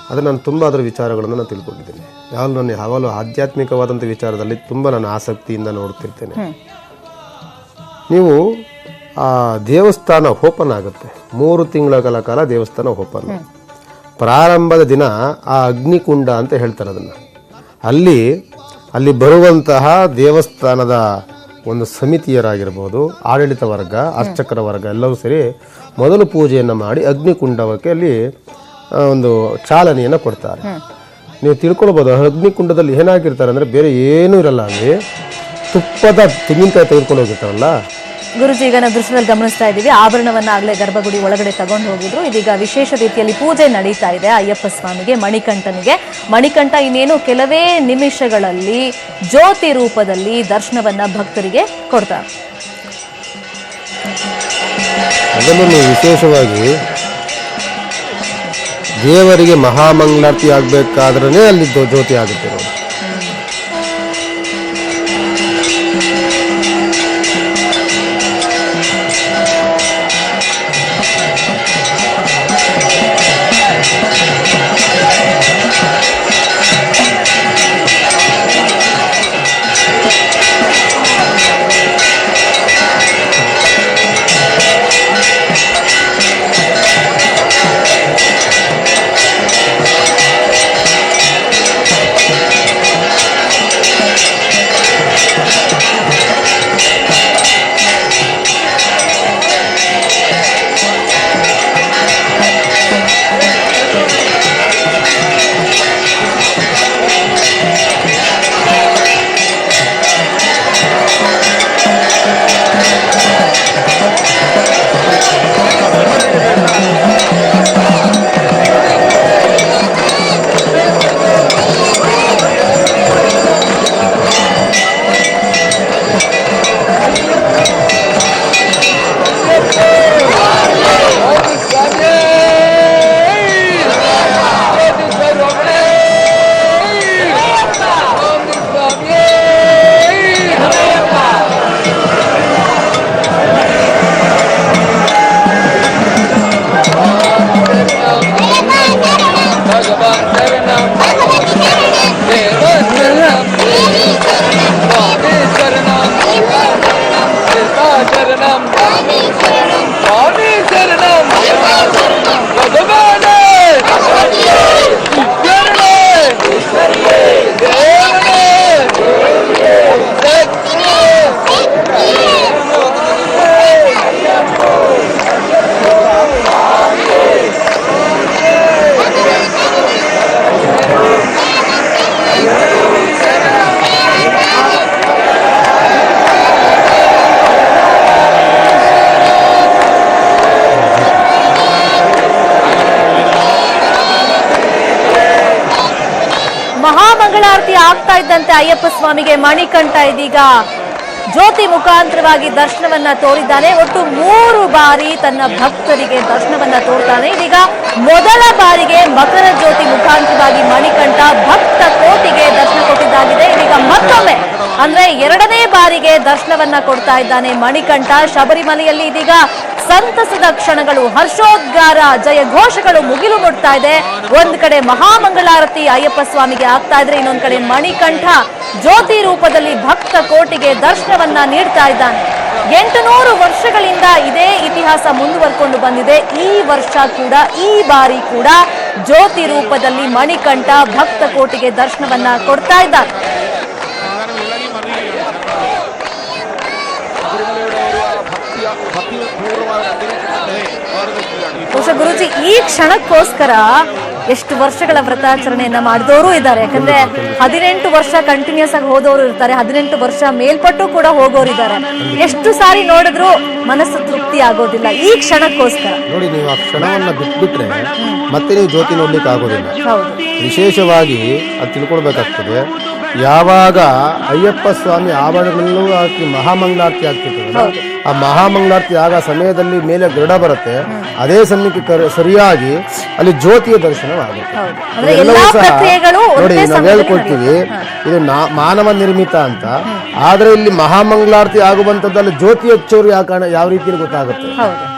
S2: ಆದರೆ ನಾನು ತುಂಬ ಅದರ ವಿಚಾರಗಳನ್ನು ನಾನು ತಿಳ್ಕೊಂಡಿದ್ದೀನಿ. ಯಾವಾಗಲೂ ಆಧ್ಯಾತ್ಮಿಕವಾದಂಥ ವಿಚಾರದಲ್ಲಿ ತುಂಬ ನಾನು ಆಸಕ್ತಿಯಿಂದ ನೋಡ್ತಿರ್ತೇನೆ. ನೀವು ಆ ದೇವಸ್ಥಾನ ಓಪನ್ ಆಗುತ್ತೆ, 3 ತಿಂಗಳ ಕಾಲ ದೇವಸ್ಥಾನ ಓಪನ್. ಪ್ರಾರಂಭದ ದಿನ ಆ ಅಗ್ನಿಕುಂಡ ಅಂತ ಹೇಳ್ತಾರೆ ಅದನ್ನು. ಅಲ್ಲಿ ಬರುವಂತಹ ದೇವಸ್ಥಾನದ ಒಂದು ಸಮಿತಿಯರಾಗಿರ್ಬೋದು, ಆಡಳಿತ ವರ್ಗ, ಅರ್ಚಕರ ವರ್ಗ ಎಲ್ಲವೂ ಸೇರಿ ಮೊದಲು ಪೂಜೆಯನ್ನು ಮಾಡಿ ಅಗ್ನಿಕುಂಡಕ್ಕೆ ಅಲ್ಲಿ ಒಂದು ಚಾಲನೆಯನ್ನು ಕೊಡ್ತಾರೆ. ನೀವು ತಿಳ್ಕೊಳ್ಬೋದು, ಅಗ್ನಿಕುಂಡದಲ್ಲಿ ಏನಾಗಿರ್ತಾರೆ ಅಂದರೆ ಬೇರೆ ಏನೂ ಇರಲ್ಲ, ಅಲ್ಲಿ ತುಪ್ಪದ ತೆಂಗಿನಕಾಯಿ ತೆಗೆದುಕೊಂಡು ಹೋಗಿರ್ತಾರಲ್ಲ.
S1: ಗುರುಜಿ, ಈಗ ನಾವು ದೃಶ್ಯದಲ್ಲಿ ಗಮನಿಸ್ತಾ ಇದ್ದೀವಿ, ಆಭರಣವನ್ನ ಆಗ್ಲೇ ಗರ್ಭಗುಡಿ ಒಳಗಡೆ ತಗೊಂಡು ಹೋಗಿದ್ರು. ಇದೀಗ ವಿಶೇಷ ರೀತಿಯಲ್ಲಿ ಪೂಜೆ ನಡೀತಾ ಇದೆ ಅಯ್ಯಪ್ಪ ಸ್ವಾಮಿಗೆ, ಮಣಿಕಂಠನಿಗೆ. ಮಣಿಕಂಠ ಇನ್ನೇನು ಕೆಲವೇ ನಿಮಿಷಗಳಲ್ಲಿ ಜ್ಯೋತಿ ರೂಪದಲ್ಲಿ ದರ್ಶನವನ್ನ ಭಕ್ತರಿಗೆ ಕೊಡ್ತಾರೆ.
S2: ಅದನ್ನು ವಿಶೇಷವಾಗಿ ದೇವರಿಗೆ ಮಹಾಮಂಗಳಾರತಿ ಆಗ್ಬೇಕಾದ್ರೆ ಅಲ್ಲಿ ಜ್ಯೋತಿ ಆಗುತ್ತೆ ನೋಡಿ.
S1: ಮಹಾಮಂಗಳಾರತಿ ಆಗ್ತಾ ಇದ್ದಂತೆ ಅಯ್ಯಪ್ಪ ಸ್ವಾಮಿಗೆ ಮಣಿಕಂಠ ಇದೀಗ ಜ್ಯೋತಿ ಮುಖಾಂತರವಾಗಿ ದರ್ಶನವನ್ನ ತೋರಿದ್ದಾನೆ. ಒಟ್ಟು 3 ಬಾರಿ ತನ್ನ ಭಕ್ತರಿಗೆ ದರ್ಶನವನ್ನ ತೋರ್ತಾನೆ. ಇದೀಗ ಮೊದಲ ಬಾರಿಗೆ ಮಕರ ಜ್ಯೋತಿ ಮುಖಾಂತರವಾಗಿ ಮಣಿಕಂಠ ಭಕ್ತ ಕೋಟಿಗೆ ದರ್ಶನ ಕೊಟ್ಟಿದ್ದಾಗಿದೆ. ಇದೀಗ ಮತ್ತೊಮ್ಮೆ ಅಂದ್ರೆ 2ನೇ ಬಾರಿಗೆ ದರ್ಶನವನ್ನ ಕೊಡ್ತಾ ಇದ್ದಾನೆ ಮಣಿಕಂಠ. ಶಬರಿಮಲೆಯಲ್ಲಿ ಇದೀಗ ಸಂತಸದ ಕ್ಷಣಗಳು, ಹರ್ಷೋದ್ಗಾರ, ಜಯ ಘೋಷಗಳು ಮುಗಿಲು ಮುಟ್ತಾ ಇದೆ. ಒಂದ್ ಕಡೆ ಮಹಾಮಂಗಳಾರತಿ ಅಯ್ಯಪ್ಪ ಸ್ವಾಮಿಗೆ ಆಗ್ತಾ ಇದ್ರೆ, ಇನ್ನೊಂದ್ ಕಡೆ ಮಣಿಕಂಠ ಜ್ಯೋತಿ ರೂಪದಲ್ಲಿ ಭಕ್ತ ಕೋಟಿಗೆ ದರ್ಶನವನ್ನ ನೀಡ್ತಾ ಇದ್ದಾನೆ. 800 ವರ್ಷಗಳಿಂದ ಇದೇ ಇತಿಹಾಸ ಮುಂದುವರ್ಕೊಂಡು ಬಂದಿದೆ. ಈ ವರ್ಷ ಕೂಡ, ಈ ಬಾರಿ ಕೂಡ ಜ್ಯೋತಿ ರೂಪದಲ್ಲಿ ಮಣಿಕಂಠ ಭಕ್ತ ಕೋಟಿಗೆ ದರ್ಶನವನ್ನ ಕೊಡ್ತಾ ಇದ್ದಾನೆ. ಬಹುಶಃ ಗುರುಜಿ ಈ ಕ್ಷಣಕ್ಕೋಸ್ಕರ ಎಷ್ಟು ವರ್ಷಗಳ ವ್ರತಾಚರಣೆಯನ್ನ ಮಾಡಿದವರು ಇದ್ದಾರೆ. ಯಾಕಂದ್ರೆ 18 ವರ್ಷ ಕಂಟಿನ್ಯೂಸ್ ಆಗಿ ಹೋದವರು ಇರ್ತಾರೆ, 18 ವರ್ಷ ಮೇಲ್ಪಟ್ಟು ಕೂಡ ಹೋಗೋರು ಇದ್ದಾರೆ. ಎಷ್ಟು ಸಾರಿ ನೋಡಿದ್ರು ಮನಸ್ಸು ತೃಪ್ತಿ ಆಗೋದಿಲ್ಲ ಈ ಕ್ಷಣಕ್ಕೋಸ್ಕರ.
S2: ನೋಡಿ, ನೀವು ಆ ಕ್ಷಣವನ್ನ ಬಿಟ್ಬಿಟ್ರೆ ಮತ್ತೆ ನೀವು ಜ್ಯೋತಿ ನೋಡ್ಲಿಕ್ಕೆ ಆಗೋದಿಲ್ಲ.
S1: ಹೌದು,
S2: ವಿಶೇಷವಾಗಿ ಅದು ತಿಳ್ಕೊಳ್ಬೇಕಾಗ್ತದೆ. ಯಾವಾಗ ಅಯ್ಯಪ್ಪ ಸ್ವಾಮಿ ಆಭರಣಗಳಲ್ಲೂ ಹಾಕಿ ಮಹಾಮಂಗಳಾರತಿ ಆಗ್ತಿರ್ತದಲ್ಲ, ಆ ಮಹಾಮಂಗಳಾರತಿ ಆಗ ಸಮಯದಲ್ಲಿ ಮೇಲೆ ಗರುಡ ಬರುತ್ತೆ, ಅದೇ ಸಮಯಕ್ಕೆ ಸರಿಯಾಗಿ ಅಲ್ಲಿ ಜ್ಯೋತಿಯ ದರ್ಶನವಾಗುತ್ತೆ. ಎಲ್ಲವೂ ಸಹ ನೋಡಿ, ನಾವು ಹೇಳ್ಕೊಳ್ತೀವಿ ಇದು ಮಾನವ ನಿರ್ಮಿತ ಅಂತ, ಆದ್ರೆ ಇಲ್ಲಿ ಮಹಾಮಂಗಳಾರತಿ ಆಗುವಂತದ್ದಲ್ಲಿ ಜ್ಯೋತಿ ಹಚ್ಚೋರು ಯಾವ ರೀತಿಯಲ್ಲಿ ಗೊತ್ತಾಗುತ್ತೆ.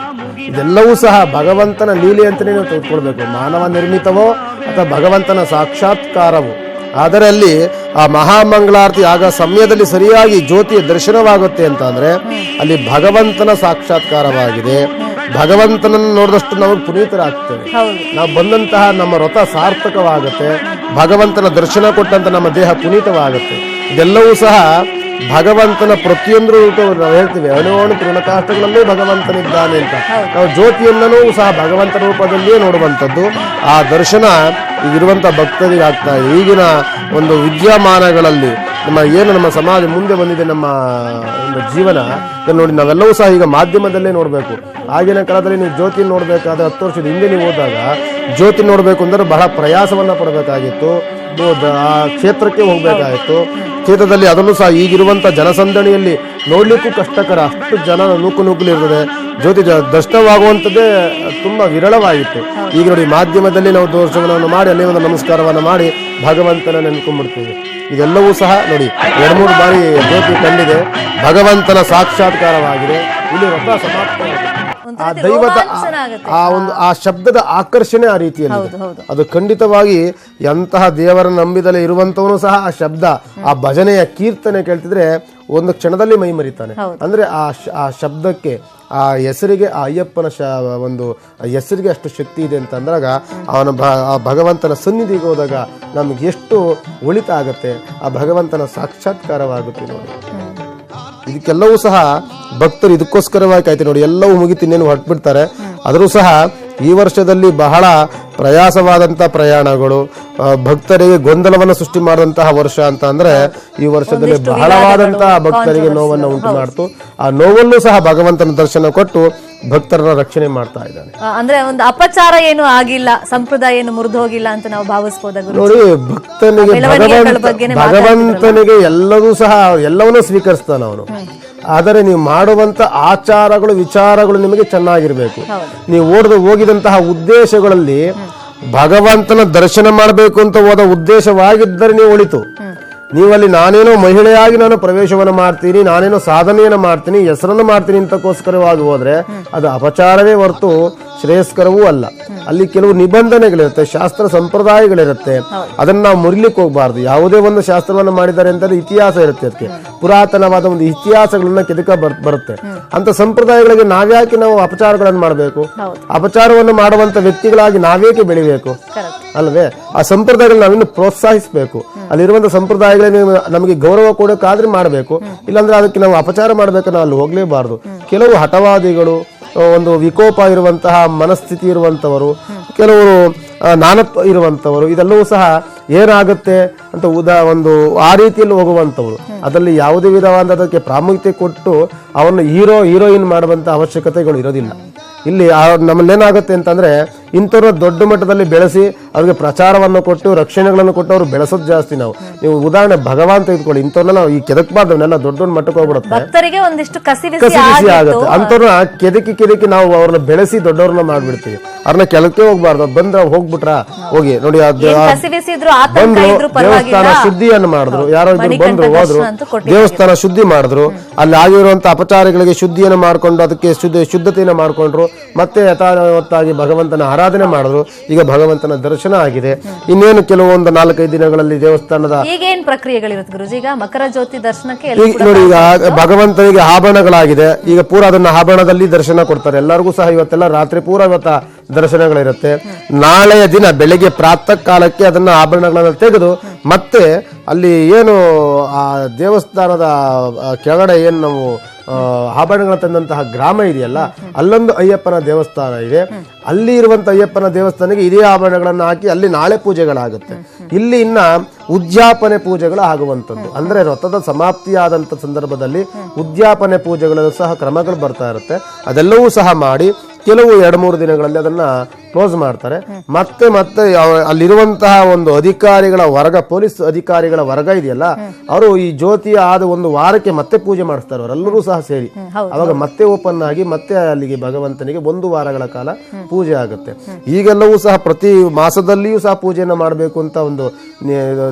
S2: ಇದೆಲ್ಲವೂ ಸಹ ಭಗವಂತನ ಲೀಲೆ ಅಂತಾನೆ ನಾವು ತೆಗೆದುಕೊಳ್ಬೇಕು. ಮಾನವ ನಿರ್ಮಿತವೋ ಅಥವಾ ಭಗವಂತನ ಸಾಕ್ಷಾತ್ಕಾರವೋ, ಆದರೆ ಅಲ್ಲಿ ಆ ಮಹಾಮಂಗಳಾರತಿ ಆಗ ಸಮಯದಲ್ಲಿ ಸರಿಯಾಗಿ ಜ್ಯೋತಿಯ ದರ್ಶನವಾಗುತ್ತೆ ಅಂತ ಅಂದ್ರೆ ಅಲ್ಲಿ ಭಗವಂತನ ಸಾಕ್ಷಾತ್ಕಾರವಾಗಿದೆ. ಭಗವಂತನನ್ನು ನೋಡಿದಷ್ಟು ನಾವು ಪುನೀತರಾಗ್ತೇವೆ. ನಾವು ಬಂದಂತಹ ನಮ್ಮ ವ್ರತ ಸಾರ್ಥಕವಾಗುತ್ತೆ. ಭಗವಂತನ ದರ್ಶನ ಕೊಟ್ಟಂತ ನಮ್ಮ ದೇಹ ಪುನೀತವಾಗುತ್ತೆ. ಇದೆಲ್ಲವೂ ಸಹ ಭಗವಂತನ ಪ್ರತಿಯೊಂದು ರೂಪ ನಾವು ಹೇಳ್ತೀವಿ, ಅಣುವಣು ತೃಣಕಾಷ್ಟಗಳಲ್ಲೂ ಭಗವಂತನಿದ್ದಾನೆ ಅಂತ. ನಾವು ಜ್ಯೋತಿಯನ್ನೂ ಸಹ ಭಗವಂತನ ರೂಪದಲ್ಲಿಯೇ ನೋಡುವಂಥದ್ದು. ಆ ದರ್ಶನ ಈಗಿರುವಂಥ ಭಕ್ತರಿಗೆ ಆಗ್ತಾ ಇದೆ. ಈಗಿನ ಒಂದು ವಿದ್ಯಮಾನಗಳಲ್ಲಿ ನಮ್ಮ ಸಮಾಜ ಮುಂದೆ ಬಂದಿದೆ, ನಮ್ಮ ಒಂದು ಜೀವನ ನೋಡಿ, ನಾವೆಲ್ಲವೂ ಸಹ ಈಗ ಮಾಧ್ಯಮದಲ್ಲೇ ನೋಡಬೇಕು. ಆಗಿನ ಕಾಲದಲ್ಲಿ ನೀವು ಜ್ಯೋತಿ ನೋಡಬೇಕಾದ್ರೆ 10 ವರ್ಷದ ಹಿಂದೆ ನೀವು ಹೋದಾಗ ಜ್ಯೋತಿ ನೋಡಬೇಕು ಅಂದ್ರೆ ಬಹಳ ಪ್ರಯಾಸವನ್ನ ಪಡಬೇಕಾಗಿತ್ತು. ಆ ಕ್ಷೇತ್ರಕ್ಕೆ ಹೋಗ್ಬೇಕಾಗಿತ್ತು. ಕ್ಷೇತ್ರದಲ್ಲಿ ಅದನ್ನು ಸಹ ಈಗಿರುವಂತ ಜನಸಂದಣಿಯಲ್ಲಿ ನೋಡ್ಲಿಕ್ಕೂ ಕಷ್ಟಕರ, ಅಷ್ಟು ಜನ ನೂಕುನುಗ್ಗಲು ಇರ್ತದೆ. ಜ್ಯೋತಿ ದರ್ಶನವಾಗುವಂಥದ್ದೇ ತುಂಬಾ ವಿರಳವಾಗಿತ್ತು. ಈಗ ನೋಡಿ, ಮಾಧ್ಯಮದಲ್ಲಿ ನಾವು ದರ್ಶನವನ್ನು ಮಾಡಿ ಅಲ್ಲಿ ಒಂದು ನಮಸ್ಕಾರವನ್ನು ಮಾಡಿ ಭಗವಂತನ ನೆನ್ಕೊಂಡ್ಬಿಡ್ತೀವಿ. ಇದೆಲ್ಲವೂ ಸಹ ನೋಡಿ 2-3 ಬಾರಿ ಜ್ಯೋತಿ ಕಂಡಿದೆ, ಭಗವಂತನ ಸಾಕ್ಷಾತ್ಕಾರವಾಗಿದೆ. ಇಲ್ಲಿ ವ್ರತ ಸಮಾಪ್ತವಾಗಿದೆ. ಆ ದೈವದ ಆ ಶಬ್ದದ ಆಕರ್ಷಣೆ ಆ ರೀತಿಯಲ್ಲಿ ಅದು ಖಂಡಿತವಾಗಿ ಎಂತಹ ದೇವರ ನಂಬಿದಲೇ ಇರುವಂತವನು ಸಹ ಆ ಶಬ್ದ, ಆ ಭಜನೆಯ ಕೀರ್ತನೆ ಕೇಳ್ತಿದ್ರೆ ಒಂದು ಕ್ಷಣದಲ್ಲಿ ಮೈ ಮರಿತಾನೆ. ಅಂದ್ರೆ ಆ ಶಬ್ದಕ್ಕೆ, ಆ ಹೆಸರಿಗೆ, ಆ ಅಯ್ಯಪ್ಪನ ಒಂದು ಹೆಸರಿಗೆ ಅಷ್ಟು ಶಕ್ತಿ ಇದೆ ಅಂತ ಅಂದಾಗ ಆ ಭಗವಂತನ ಸನ್ನಿಧಿಗೆ ಹೋದಾಗ ನಮ್ಗೆ ಎಷ್ಟು ಒಳಿತ ಆಗತ್ತೆ, ಆ ಭಗವಂತನ ಸಾಕ್ಷಾತ್ಕಾರವಾಗುತ್ತೆ ನೋಡಿ. ಇದಕ್ಕೆಲ್ಲವೂ ಸಹ ಭಕ್ತರು ಇದಕ್ಕೋಸ್ಕರವಾಗಿ ಕಾಯ್ತಾರೆ ನೋಡಿ. ಎಲ್ಲವೂ ಮುಗಿತು, ಇನ್ನೇನು ಹೊರಟ್ಬಿಡ್ತಾರೆ. ಆದರೂ ಸಹ ಈ ವರ್ಷದಲ್ಲಿ ಬಹಳ ಪ್ರಯಾಸವಾದಂಥ ಪ್ರಯಾಣಗಳು, ಭಕ್ತರಿಗೆ ಗೊಂದಲವನ್ನು ಸೃಷ್ಟಿ ಮಾಡಿದಂತಹ ವರ್ಷ ಅಂತ ಅಂದ್ರೆ ಈ ವರ್ಷದಲ್ಲಿ ಬಹಳವಾದಂತಹ ಭಕ್ತರಿಗೆ ನೋವನ್ನು ಉಂಟು ಮಾಡ್ತು. ಆ ನೋವಲ್ಲೂ ಸಹ ಭಗವಂತನ ದರ್ಶನ ಕೊಟ್ಟು ಭಕ್ತರನ್ನ ರಕ್ಷಣೆ ಮಾಡ್ತಾ ಇದ್ದಾನೆ.
S1: ಅಂದ್ರೆ ಒಂದು ಅಪಚಾರ ಏನು ಆಗಿಲ್ಲ, ಸಂಪ್ರದಾಯ ಏನು ಮುರಿದು ಹೋಗಿಲ್ಲ ಅಂತ ನಾವು ಭಾವಿಸಬಹುದಾಗುತ್ತೆ
S2: ನೋಡಿ. ಭಗವಂತನಿಗೆ ಎಲ್ಲವೂ ಸಹ ಎಲ್ಲವನ್ನೂ ಸ್ವೀಕರಿಸ್ತಾನ ಅವನು. ಆದರೆ ನೀವು ಮಾಡುವಂತ ಆಚಾರಗಳು, ವಿಚಾರಗಳು ನಿಮಗೆ ಚೆನ್ನಾಗಿರ್ಬೇಕು. ನೀವು ಹೋಗಿದಂತಹ ಉದ್ದೇಶಗಳಲ್ಲಿ ಭಗವಂತನ ದರ್ಶನ ಮಾಡಬೇಕು ಅಂತ ಹೋದ ಉದ್ದೇಶವಾಗಿದ್ದರೆ ನೀವು ಒಳಿತು. ನೀವಲ್ಲಿ ನಾನೇನೋ ಮಹಿಳೆಯಾಗಿ ನಾನು ಪ್ರವೇಶವನ್ನು ಮಾಡ್ತೀನಿ, ನಾನೇನೋ ಸಾಧನೆಯನ್ನು ಮಾಡ್ತೀನಿ, ಹೆಸರನ್ನು ಮಾಡ್ತೀನಿ ಅಂತಕ್ಕೋಸ್ಕರವಾಗಿ ಹೋದ್ರೆ ಅದು ಅಪಚಾರವೇ ಹೊರತು ಶ್ರೇಯಸ್ಕರವೂ ಅಲ್ಲ. ಅಲ್ಲಿ ಕೆಲವು ನಿಬಂಧನೆಗಳಿರುತ್ತೆ, ಶಾಸ್ತ್ರ ಸಂಪ್ರದಾಯಗಳಿರುತ್ತೆ, ಅದನ್ನ ನಾವು ಮುರಿಲಿಕ್ಕೆ ಹೋಗ್ಬಾರ್ದು. ಯಾವುದೇ ಒಂದು ಶಾಸ್ತ್ರವನ್ನು ಮಾಡಿದ್ದಾರೆ ಅಂತಂದ್ರೆ ಇತಿಹಾಸ ಇರುತ್ತೆ, ಅದಕ್ಕೆ ಪುರಾತನವಾದ ಒಂದು ಇತಿಹಾಸಗಳನ್ನ ಕೆದಕ ಬರುತ್ತೆ. ಅಂತ ಸಂಪ್ರದಾಯಗಳಿಗೆ ನಾವ್ಯಾಕೆ ನಾವು ಅಪಚಾರಗಳನ್ನು ಮಾಡಬೇಕು? ಅಪಚಾರವನ್ನು ಮಾಡುವಂತ ವ್ಯಕ್ತಿಗಳಾಗಿ ನಾವೇಕೆ ಬೆಳಿಬೇಕು ಅಲ್ವೇ? ಆ ಸಂಪ್ರದಾಯಗಳನ್ನ ನಾವಿನ್ನು ಪ್ರೋತ್ಸಾಹಿಸಬೇಕು. ಅಲ್ಲಿರುವಂತ ಸಂಪ್ರದಾಯಗಳೇ ನಮಗೆ ಗೌರವ ಕೊಡೋಕ್ಕಾದ್ರೆ ಮಾಡಬೇಕು, ಇಲ್ಲಾಂದ್ರೆ ಅದಕ್ಕೆ ನಾವು ಅಪಚಾರ ಮಾಡ್ಬೇಕು, ನಾವು ಅಲ್ಲಿ ಹೋಗ್ಲೇಬಾರ್ದು. ಕೆಲವು ಹಠವಾದಿಗಳು, ಒಂದು ವಿಕೋಪ ಇರುವಂತಹ ಮನಸ್ಥಿತಿ ಇರುವಂತವರು, ಕೆಲವರು ನಾನತ್ವ ಇರುವಂತವರು, ಇದೆಲ್ಲವೂ ಸಹ ಏನಾಗುತ್ತೆ ಅಂತ ಒಂದು ಆ ರೀತಿಯಲ್ಲಿ ಹೋಗುವಂತವರು. ಅದರಲ್ಲಿ ಯಾವುದೇ ವಿಧವಾದ ಅದಕ್ಕೆ ಪ್ರಾಮುಖ್ಯತೆ ಕೊಟ್ಟು ಅವನ್ನ ಹೀರೋಯಿನ್ ಮಾಡುವಂತ ಅವಶ್ಯಕತೆಗಳು ಇರೋದಿಲ್ಲ. ಇಲ್ಲಿ ನಮ್ಮಲ್ಲಿ ಏನಾಗುತ್ತೆ ಅಂತಂದ್ರೆ ಇಂಥವ್ರನ್ನ ದೊಡ್ಡ ಮಟ್ಟದಲ್ಲಿ ಬೆಳೆಸಿ ಅವ್ರಿಗೆ ಪ್ರಚಾರವನ್ನು ಕೊಟ್ಟು ರಕ್ಷಣೆಗಳನ್ನು ಕೊಟ್ಟು ಅವ್ರು ಬೆಳೆಸೋದು ಜಾಸ್ತಿ. ನೀವು ಉದಾಹರಣೆ ಭಗವಾನ್ ತೆಗೆದುಕೊಳ್ಳಿ, ಇಂಥವ್ರನ್ನ ಈ ಕೆದಕ್ಬಾರ್ದವನ್ನೆಲ್ಲ ದೊಡ್ಡ ದೊಡ್ಡ ಮಟ್ಟಕ್ಕೆ ಹೋಗ್ಬಿಡುತ್ತೆ,
S1: ಭಕ್ತರಿಗೆ ಒಂದಿಷ್ಟು ಕಸಿ
S2: ಬಿಸಿ ಆಗುತ್ತೆ. ಅಂಥವ್ರನ್ನ ಕೆದಕಿ ನಾವು ಅವ್ರನ್ನ ಬೆಳೆಸಿ ದೊಡ್ಡವ್ರನ್ನ ಮಾಡ್ಬಿಡ್ತೀವಿ. ಅವ್ರನ್ನ ಕೆಲಕ್ಕೆ ಹೋಗ್ಬಾರ್ದು, ಬಂದ್ರ ಹೋಗ್ಬಿಟ್ರ ಹೋಗಿ ನೋಡಿ ಬಂದ್ರು ದೇವಸ್ಥಾನ ಶುದ್ಧಿಯನ್ನು ಮಾಡಿದ್ರು, ಯಾರೋ ಇದ್ರು ಬಂದ್ರು ಹೋದ್ರು ದೇವಸ್ಥಾನ ಶುದ್ಧಿ ಮಾಡಿದ್ರು, ಅಲ್ಲಿ ಆಗಿರುವಂತ ಅಪಚಾರಗಳಿಗೆ ಶುದ್ಧಿಯನ್ನು ಮಾಡ್ಕೊಂಡು ಅದಕ್ಕೆ ಶುದ್ಧತೆಯನ್ನು ಮಾಡ್ಕೊಂಡ್ರು, ಮತ್ತೆ ಯಥಾವತ್ತಾಗಿ ಭಗವಂತನ ಆರಾಧನೆ ಮಾಡಿದ್ರು. ಈಗ ಭಗವಂತನ ದರ್ಶನ ಆಗಿದೆ. ಇನ್ನೇನು ಕೆಲವೊಂದು 4-5 ದಿನಗಳಲ್ಲಿ ದೇವಸ್ಥಾನದ
S1: ಈಗೇನ್ ಪ್ರಕ್ರಿಯೆಗಳಿರುತ್ತೆ ಗುರುಜಿ? ಈಗ ಮಕರ ಜ್ಯೋತಿ ದರ್ಶನಕ್ಕೆ
S2: ನೋಡಿ, ಈಗ ಭಗವಂತನಿಗೆ ಆಭರಣಗಳಾಗಿದೆ, ಈಗ ಪೂರ ಅದನ್ನ ಆಭರಣದಲ್ಲಿ ದರ್ಶನ ಕೊಡ್ತಾರೆ ಎಲ್ಲರಿಗೂ ಸಹ. ಇವತ್ತೆಲ್ಲ ರಾತ್ರಿ ಪೂರ ಇವತ್ತ ದರ್ಶನಗಳಿರುತ್ತೆ. ನಾಳೆಯ ದಿನ ಬೆಳಿಗ್ಗೆ ಪ್ರಾತಃ ಕಾಲಕ್ಕೆ ಅದನ್ನ ಆಭರಣಗಳನ್ನ ತೆಗೆದು ಮತ್ತೆ ಅಲ್ಲಿ ಏನು ಆ ದೇವಸ್ಥಾನದ ಕೆಳಗಡೆ ಏನು ನಾವು ಆಭರಣಗಳ ತಂದಂತಹ ಗ್ರಾಮ ಇದೆಯಲ್ಲ, ಅಲ್ಲೊಂದು ಅಯ್ಯಪ್ಪನ ದೇವಸ್ಥಾನ ಇದೆ. ಅಲ್ಲಿ ಇರುವಂತ ಅಯ್ಯಪ್ಪನ ದೇವಸ್ಥಾನಕ್ಕೆ ಇದೇ ಆಭರಣಗಳನ್ನ ಹಾಕಿ ಅಲ್ಲಿ ನಾಳೆ ಪೂಜೆಗಳಾಗುತ್ತೆ. ಇಲ್ಲಿ ಇನ್ನ ಉದ್ಯಾಪನೆ ಪೂಜೆಗಳು ಆಗುವಂಥದ್ದು, ಅಂದ್ರೆ ವ್ರತದ ಸಮಾಪ್ತಿಯಾದಂಥ ಸಂದರ್ಭದಲ್ಲಿ ಉದ್ಯಾಪನೆ ಪೂಜೆಗಳಲ್ಲೂ ಸಹ ಕ್ರಮಗಳು ಬರ್ತಾ ಇರುತ್ತೆ. ಅದೆಲ್ಲವೂ ಸಹ ಮಾಡಿ ಕೆಲವು 2-3 ದಿನಗಳಲ್ಲಿ ಅದನ್ನ ಕ್ಲೋಸ್ ಮಾಡ್ತಾರೆ. ಮತ್ತೆ ಅಲ್ಲಿರುವಂತಹ ಒಂದು ಅಧಿಕಾರಿಗಳ ವರ್ಗ, ಪೊಲೀಸ್ ಅಧಿಕಾರಿಗಳ ವರ್ಗ ಇದೆಯಲ್ಲ, ಅವರು ಈ ಜ್ಯೋತಿ ಆದ ಒಂದು ವಾರಕ್ಕೆ ಮತ್ತೆ ಪೂಜೆ ಮಾಡಿಸ್ತಾರೆ ಅವರೆಲ್ಲರೂ ಸಹ ಸೇರಿ. ಅವಾಗ ಮತ್ತೆ ಓಪನ್ ಆಗಿ ಮತ್ತೆ ಅಲ್ಲಿಗೆ ಭಗವಂತನಿಗೆ 1 ವಾರಗಳ ಕಾಲ ಪೂಜೆ ಆಗುತ್ತೆ. ಈಗೆಲ್ಲವೂ ಸಹ ಪ್ರತಿ ಮಾಸದಲ್ಲಿಯೂ ಸಹ ಪೂಜೆಯನ್ನು ಮಾಡಬೇಕು ಅಂತ ಒಂದು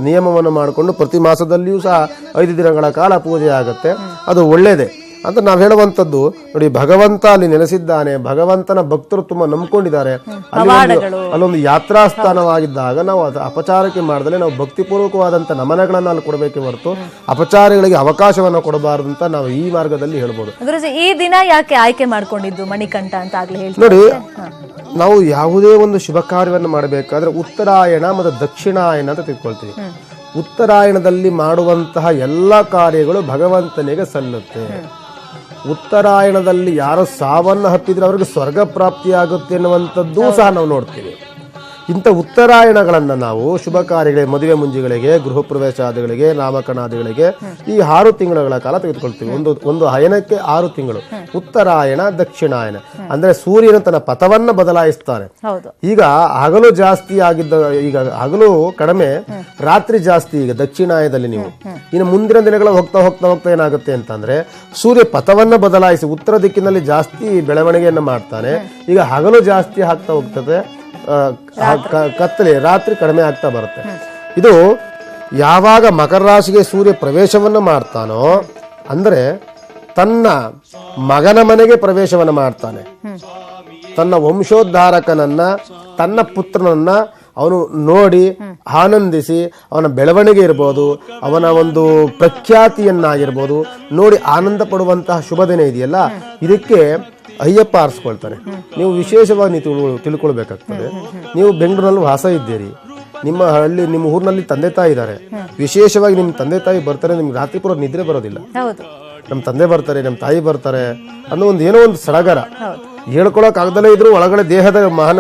S2: ನಿಯಮವನ್ನು ಮಾಡಿಕೊಂಡು ಪ್ರತಿ ಮಾಸದಲ್ಲಿಯೂ ಸಹ 5 ದಿನಗಳ ಕಾಲ ಪೂಜೆ ಆಗುತ್ತೆ. ಅದು ಒಳ್ಳೇದೇ ಅಂತ ನಾವು ಹೇಳುವಂಥದ್ದು. ನೋಡಿ, ಭಗವಂತ ಅಲ್ಲಿ ನೆಲೆಸಿದ್ದಾನೆ, ಭಗವಂತನ ಭಕ್ತರು ತುಂಬಾ ನಂಬ್ಕೊಂಡಿದ್ದಾರೆ. ಅಲ್ಲೊಂದು ಯಾತ್ರಾ ಸ್ಥಾನವಾಗಿದ್ದಾಗ ನಾವು ಅದು ಅಪಚಾರಕ್ಕೆ ಮಾಡಿದ್ರೆ ನಾವು ಭಕ್ತಿಪೂರ್ವಕವಾದಂಥ ನಮನಗಳನ್ನ ಅಲ್ಲಿ ಕೊಡಬೇಕೆ ಹೊರತು ಅಪಚಾರಗಳಿಗೆ ಅವಕಾಶವನ್ನು ಕೊಡಬಾರದು ಅಂತ ನಾವು ಈ ಮಾರ್ಗದಲ್ಲಿ ಹೇಳ್ಬೋದು.
S1: ಈ ದಿನ ಯಾಕೆ ಆಯ್ಕೆ ಮಾಡ್ಕೊಂಡಿದ್ದು ಮಣಿಕಂಠ ಅಂತ ಆಗ್ಲೇ ಹೇಳಿ?
S2: ನೋಡಿ, ನಾವು ಯಾವುದೇ ಒಂದು ಶುಭ ಕಾರ್ಯವನ್ನು ಮಾಡಬೇಕಾದ್ರೆ ಉತ್ತರಾಯಣ ಮತ್ತು ದಕ್ಷಿಣಾಯನ ಅಂತ ತಿಳ್ಕೊಳ್ತೀವಿ. ಉತ್ತರಾಯಣದಲ್ಲಿ ಮಾಡುವಂತಹ ಎಲ್ಲ ಕಾರ್ಯಗಳು ಭಗವಂತನಿಗೆ ಸಲ್ಲುತ್ತೆ. ಉತ್ತರಾಯಣದಲ್ಲಿ ಯಾರೋ ಸಾವನ್ನು ಹಪ್ಪಿದ್ರೆ ಅವ್ರಿಗೆ ಸ್ವರ್ಗ ಪ್ರಾಪ್ತಿಯಾಗುತ್ತೆ ಎನ್ನುವಂಥದ್ದು ಸಹ ನಾವು ನೋಡ್ತೀವಿ. ಇಂಥ ಉತ್ತರಾಯಣಗಳನ್ನು ನಾವು ಶುಭ ಕಾರ್ಯಗಳಿಗೆ, ಮದುವೆ ಮುಂಜಿಗಳಿಗೆ, ಗೃಹ ಪ್ರವೇಶಾದಿಗಳಿಗೆ, ನಾಮಕರಣಾದಿಗಳಿಗೆ ಈ 6 ತಿಂಗಳ ಕಾಲ ತೆಗೆದುಕೊಳ್ತೀವಿ. ಒಂದು ಅಯನಕ್ಕೆ 6 ತಿಂಗಳು. ಉತ್ತರಾಯಣ, ದಕ್ಷಿಣಾಯನ ಅಂದ್ರೆ ಸೂರ್ಯನ ತನ್ನ ಪಥವನ್ನ ಬದಲಾಯಿಸ್ತಾನೆ. ಈಗ ಹಗಲು ಜಾಸ್ತಿ ಆಗಿದ್ದ, ಈಗ ಹಗಲು ಕಡಿಮೆ, ರಾತ್ರಿ ಜಾಸ್ತಿ. ಈಗ ದಕ್ಷಿಣಾಯನದಲ್ಲಿ ನೀವು ಇನ್ನು ಮುಂದಿನ ದಿನಗಳ ಹೋಗ್ತಾ ಏನಾಗುತ್ತೆ ಅಂತಂದ್ರೆ ಸೂರ್ಯ ಪಥವನ್ನ ಬದಲಾಯಿಸಿ ಉತ್ತರ ದಿಕ್ಕಿನಲ್ಲಿ ಜಾಸ್ತಿ ಬೆಳವಣಿಗೆಯನ್ನು ಮಾಡ್ತಾನೆ. ಈಗ ಹಗಲು ಜಾಸ್ತಿ ಆಗ್ತಾ ಹೋಗ್ತದೆ, ಕತ್ತಲೆ ರಾತ್ರಿ ಕಡಿಮೆ ಆಗ್ತಾ ಬರುತ್ತೆ. ಇದು ಯಾವಾಗ ಮಕರ ರಾಶಿಗೆ ಸೂರ್ಯ ಪ್ರವೇಶವನ್ನು ಮಾಡ್ತಾನೋ ಅಂದ್ರೆ ತನ್ನ ಮಗನ ಮನೆಗೆ ಪ್ರವೇಶವನ್ನು ಮಾಡ್ತಾನೆ. ತನ್ನ ವಂಶೋದ್ಧಾರಕನನ್ನ, ತನ್ನ ಪುತ್ರನನ್ನ ಅವನು ನೋಡಿ ಆನಂದಿಸಿ ಅವನ ಬೆಳವಣಿಗೆ ಇರ್ಬೋದು, ಅವನ ಒಂದು ಪ್ರಖ್ಯಾತಿಯನ್ನಾಗಿರ್ಬೋದು ನೋಡಿ ಆನಂದ ಪಡುವಂತಹ ಶುಭ ದಿನ ಇದೆಯಲ್ಲ, ಇದಕ್ಕೆ ಅಯ್ಯಪ್ಪ ಆರಿಸ್ಕೊಳ್ತಾನೆ. ನೀವು ವಿಶೇಷವಾಗಿ ನೀವು ತಿಳ್ಕೊಳ್ಬೇಕಾಗ್ತದೆ. ನೀವು ಬೆಂಗಳೂರಿನಲ್ಲಿ ವಾಸ ಇದ್ದೀರಿ, ನಿಮ್ಮ ಊರಿನಲ್ಲಿ ತಂದೆ ತಾಯಿ ಇದ್ದಾರೆ. ವಿಶೇಷವಾಗಿ ನಿಮ್ಮ ತಂದೆ ತಾಯಿ ಬರ್ತಾರೆ, ನಿಮ್ಗೆ ರಾತ್ರಿ ಪೂರ ನಿದ್ರೆ ಬರೋದಿಲ್ಲ. ನಮ್ಮ ತಂದೆ ಬರ್ತಾರೆ, ನಮ್ಮ ತಾಯಿ ಬರ್ತಾರೆ ಅನ್ನೋ ಒಂದು ಏನೋ ಒಂದು ಸಡಗರ ಹೇಳ್ಕೊಳಕ್ ಆಗದಲ್ಲೇ ಇದ್ರು ಒಳಗಡೆ ದೇಹದ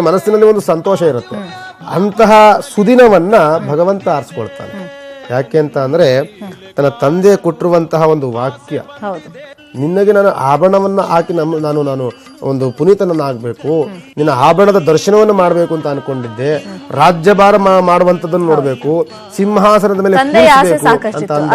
S2: ಮನಸ್ಸಿನಲ್ಲಿ ಒಂದು ಸಂತೋಷ ಇರುತ್ತೆ. ಅಂತಹ ಸುದಿನವನ್ನ ಭಗವಂತ ಆರಿಸ್ಕೊಳ್ತಾನೆ. ಯಾಕೆ ಅಂತ ಅಂದ್ರೆ ತನ್ನ ತಂದೆ ಕೊಟ್ಟಿರುವಂತಹ ಒಂದು ವಾಕ್ಯ, ನಿನಗೆ ನಾನು ಆಭರಣವನ್ನ ಹಾಕಿ ನಾನು ಒಂದು ಪುನೀತನನ್ನಾಗಬೇಕು, ನಿನ್ನ ಆಭರಣದ ದರ್ಶನವನ್ನು ಮಾಡಬೇಕು ಅಂತ ಅನ್ಕೊಂಡಿದ್ದೆ, ರಾಜ್ಯಭಾರ ಮಾಡುವಂತದನ್ನು ನೋಡ್ಬೇಕು, ಸಿಂಹಾಸನದ ಮೇಲೆ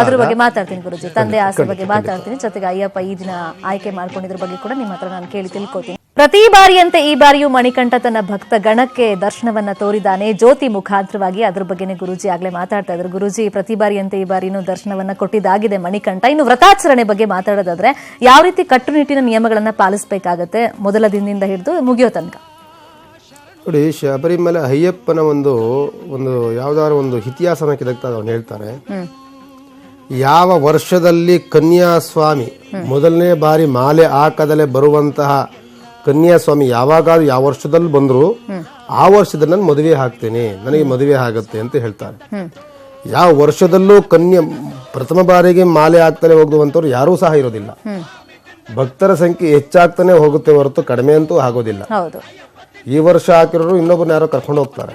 S1: ಅದ್ರ ಬಗ್ಗೆ ಮಾತಾಡ್ತೀನಿ ಗುರುಜಿ. ತಂದೆ ಆಸೆ ಬಗ್ಗೆ ಮಾತಾಡ್ತೀನಿ, ಜೊತೆಗೆ ಅಯ್ಯಪ್ಪ ಈ ದಿನ ಆಯ್ಕೆ ಮಾಡ್ಕೊಂಡಿದ್ರ ಬಗ್ಗೆ ಕೂಡ ನಿಮ್ಮ ಹತ್ರ ನಾನು ಕೇಳಿ ತಿಳ್ಕೊತೀನಿ. ಪ್ರತಿ ಬಾರಿಯಂತೆ ಈ ಬಾರಿಯೂ ಮಣಿಕಂಠ ತನ್ನ ಭಕ್ತ ಗಣಕ್ಕೆ ದರ್ಶನವನ್ನ ತೋರಿದ್ದಾನೆ ಜ್ಯೋತಿ ಮುಖಾಂತರವಾಗಿ. ಅದ್ರ ಬಗ್ಗೆನೇ ಗುರೂಜಿ ಆಗ್ಲೇ ಮಾತಾಡ್ತಾ ಇದ್ರು. ಗುರೂಜಿ, ಪ್ರತಿ ಬಾರಿಯಂತೆ ಈ ಬಾರಿನೂ ದರ್ಶನವನ್ನ ಕೊಟ್ಟಿದ್ದಾಗಿದೆ ಮಣಿಕಂಠ. ಇನ್ನು ವ್ರತಾಚರಣೆ ಬಗ್ಗೆ ಮಾತಾಡೋದಾದ್ರೆ ಯಾವ ರೀತಿ ಕಟ್ಟುನಿಟ್ಟಿನ ನಿಯಮಗಳನ್ನ ಪಾಲಿಸಬೇಕಾಗತ್ತೆ ಮೊದಲ ದಿನದಿಂದ ಹಿಡಿದು ಮುಗಿಯೋ ತನಕ?
S2: ನೋಡಿ, ಶಬರಿಮಲೆ ಅಯ್ಯಪ್ಪನ ಒಂದು ಯಾವ್ದಾದ್ರು ಒಂದು ಇತಿಹಾಸನ ಕೆದಕ್ತಾ ಅವನು ಹೇಳ್ತಾರೆ, ಯಾವ ವರ್ಷದಲ್ಲಿ ಕನ್ಯಾಸ್ವಾಮಿ ಮೊದಲನೇ ಬಾರಿ ಮಾಲೆ ಹಾಕದಲ್ಲೇ ಬರುವಂತಹ ಕನ್ಯಾಸ್ವಾಮಿ ಯಾವಾಗಾದ್ರೂ ಯಾವ ವರ್ಷದಲ್ಲಿ ಬಂದ್ರು ಆ ವರ್ಷದಲ್ಲಿ ನಾನು ಮದುವೆ ಹಾಕ್ತೇನೆ, ನನಗೆ ಮದುವೆ ಆಗುತ್ತೆ ಅಂತ ಹೇಳ್ತಾರೆ. ಯಾವ ವರ್ಷದಲ್ಲೂ ಪ್ರಥಮ ಬಾರಿಗೆ ಮಾಲೆ ಹಾಕ್ತಾನೆ ಹೋಗುವಂತವ್ರು ಯಾರೂ ಸಹ ಇರೋದಿಲ್ಲ. ಭಕ್ತರ ಸಂಖ್ಯೆ ಹೆಚ್ಚಾಗ್ತಾನೆ ಹೋಗುತ್ತೆ ಹೊರತು ಕಡಿಮೆ ಅಂತೂ ಆಗೋದಿಲ್ಲ. ಈ ವರ್ಷ ಹಾಕಿರೋರು ಇನ್ನೊಬ್ಬರನ್ನ ಯಾರೋ ಕರ್ಕೊಂಡು ಹೋಗ್ತಾರೆ.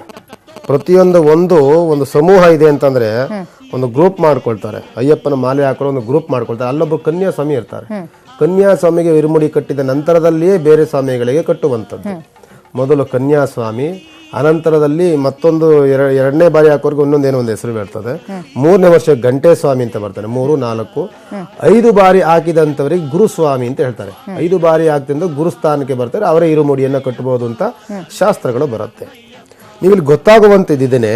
S2: ಪ್ರತಿಯೊಂದು ಒಂದು ಸಮೂಹ ಇದೆ ಅಂತಂದ್ರೆ ಒಂದು ಗ್ರೂಪ್ ಮಾಡ್ಕೊಳ್ತಾರೆ. ಅಯ್ಯಪ್ಪನ ಮಾಲೆ ಹಾಕೋರು ಒಂದು ಗ್ರೂಪ್ ಮಾಡ್ಕೊಳ್ತಾರೆ. ಅಲ್ಲೊಬ್ಬರು ಕನ್ಯಾಸ್ವಾಮಿ ಇರ್ತಾರೆ. ಕನ್ಯಾಸ್ವಾಮಿಗೆ ಇರುಮುಡಿ ಕಟ್ಟಿದ ನಂತರದಲ್ಲಿಯೇ ಬೇರೆ ಸ್ವಾಮಿಗಳಿಗೆ ಕಟ್ಟುವಂಥದ್ದು. ಮೊದಲು ಕನ್ಯಾಸ್ವಾಮಿ, ಅನಂತರದಲ್ಲಿ ಮತ್ತೊಂದು ಎರಡನೇ ಬಾರಿ ಹಾಕೋರ್ಗೆ ಇನ್ನೊಂದೇನೋ ಒಂದು ಹೆಸರು ಬರ್ತದೆ. 3ನೇ ವರ್ಷ ಗಂಟೆ ಸ್ವಾಮಿ ಅಂತ ಬರ್ತಾನೆ. 3, 4, 5 ಬಾರಿ ಹಾಕಿದಂಥವರಿಗೆ ಗುರುಸ್ವಾಮಿ ಅಂತ ಹೇಳ್ತಾರೆ. 5 ಬಾರಿ ಹಾಕ್ತಿಂದ ಗುರುಸ್ಥಾನಕ್ಕೆ ಬರ್ತಾರೆ, ಅವರೇ ಇರುಮುಡಿಯನ್ನ ಕಟ್ಟಬಹುದು ಅಂತ ಶಾಸ್ತ್ರಗಳು ಬರುತ್ತೆ. ನೀವಿಲ್ಲಿ ಗೊತ್ತಾಗುವಂತಿದ್ದೇನೆ,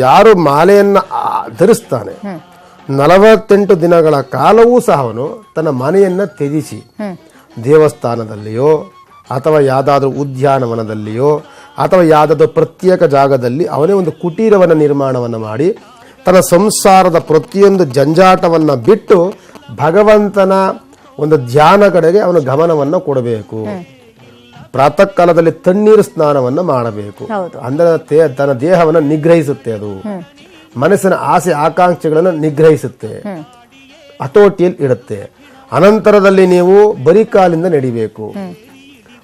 S2: ಯಾರು ಮಾಲೆಯನ್ನ ಧರಿಸ್ತಾನೆ 48 ದಿನಗಳ ಕಾಲವೂ ಸಹ ಅವನು ತನ್ನ ಮನೆಯನ್ನ ತ್ಯಜಿಸಿ ದೇವಸ್ಥಾನದಲ್ಲಿಯೋ ಅಥವಾ ಯಾವುದಾದ್ರೂ ಉದ್ಯಾನವನದಲ್ಲಿಯೋ ಅಥವಾ ಯಾವುದಾದ್ರೂ ಪ್ರತ್ಯೇಕ ಜಾಗದಲ್ಲಿ ಅವನೇ ಒಂದು ಕುಟೀರವನ್ನು ನಿರ್ಮಾಣವನ್ನು ಮಾಡಿ ತನ್ನ ಸಂಸಾರದ ಪ್ರತಿಯೊಂದು ಜಂಜಾಟವನ್ನು ಬಿಟ್ಟು ಭಗವಂತನ ಒಂದು ಧ್ಯಾನ ಕಡೆಗೆ ಅವನು ಗಮನವನ್ನು ಕೊಡಬೇಕು. ಪ್ರಾತಃ ಕಾಲದಲ್ಲಿ ತಣ್ಣೀರು ಸ್ನಾನವನ್ನು ಮಾಡಬೇಕು. ಅಂದ್ರೆ ತನ್ನ ದೇಹವನ್ನು ನಿಗ್ರಹಿಸುತ್ತೆ. ಅದು ಮನಸ್ಸಿನ ಆಸೆ ಆಕಾಂಕ್ಷೆಗಳನ್ನು ನಿಗ್ರಹಿಸುತ್ತೆ, ಹತೋಟಿಯಲ್ಲಿ ಇಡುತ್ತೆ. ಅನಂತರದಲ್ಲಿ ನೀವು ಬರೀ ಕಾಲಿಂದ ನಡಿಬೇಕು,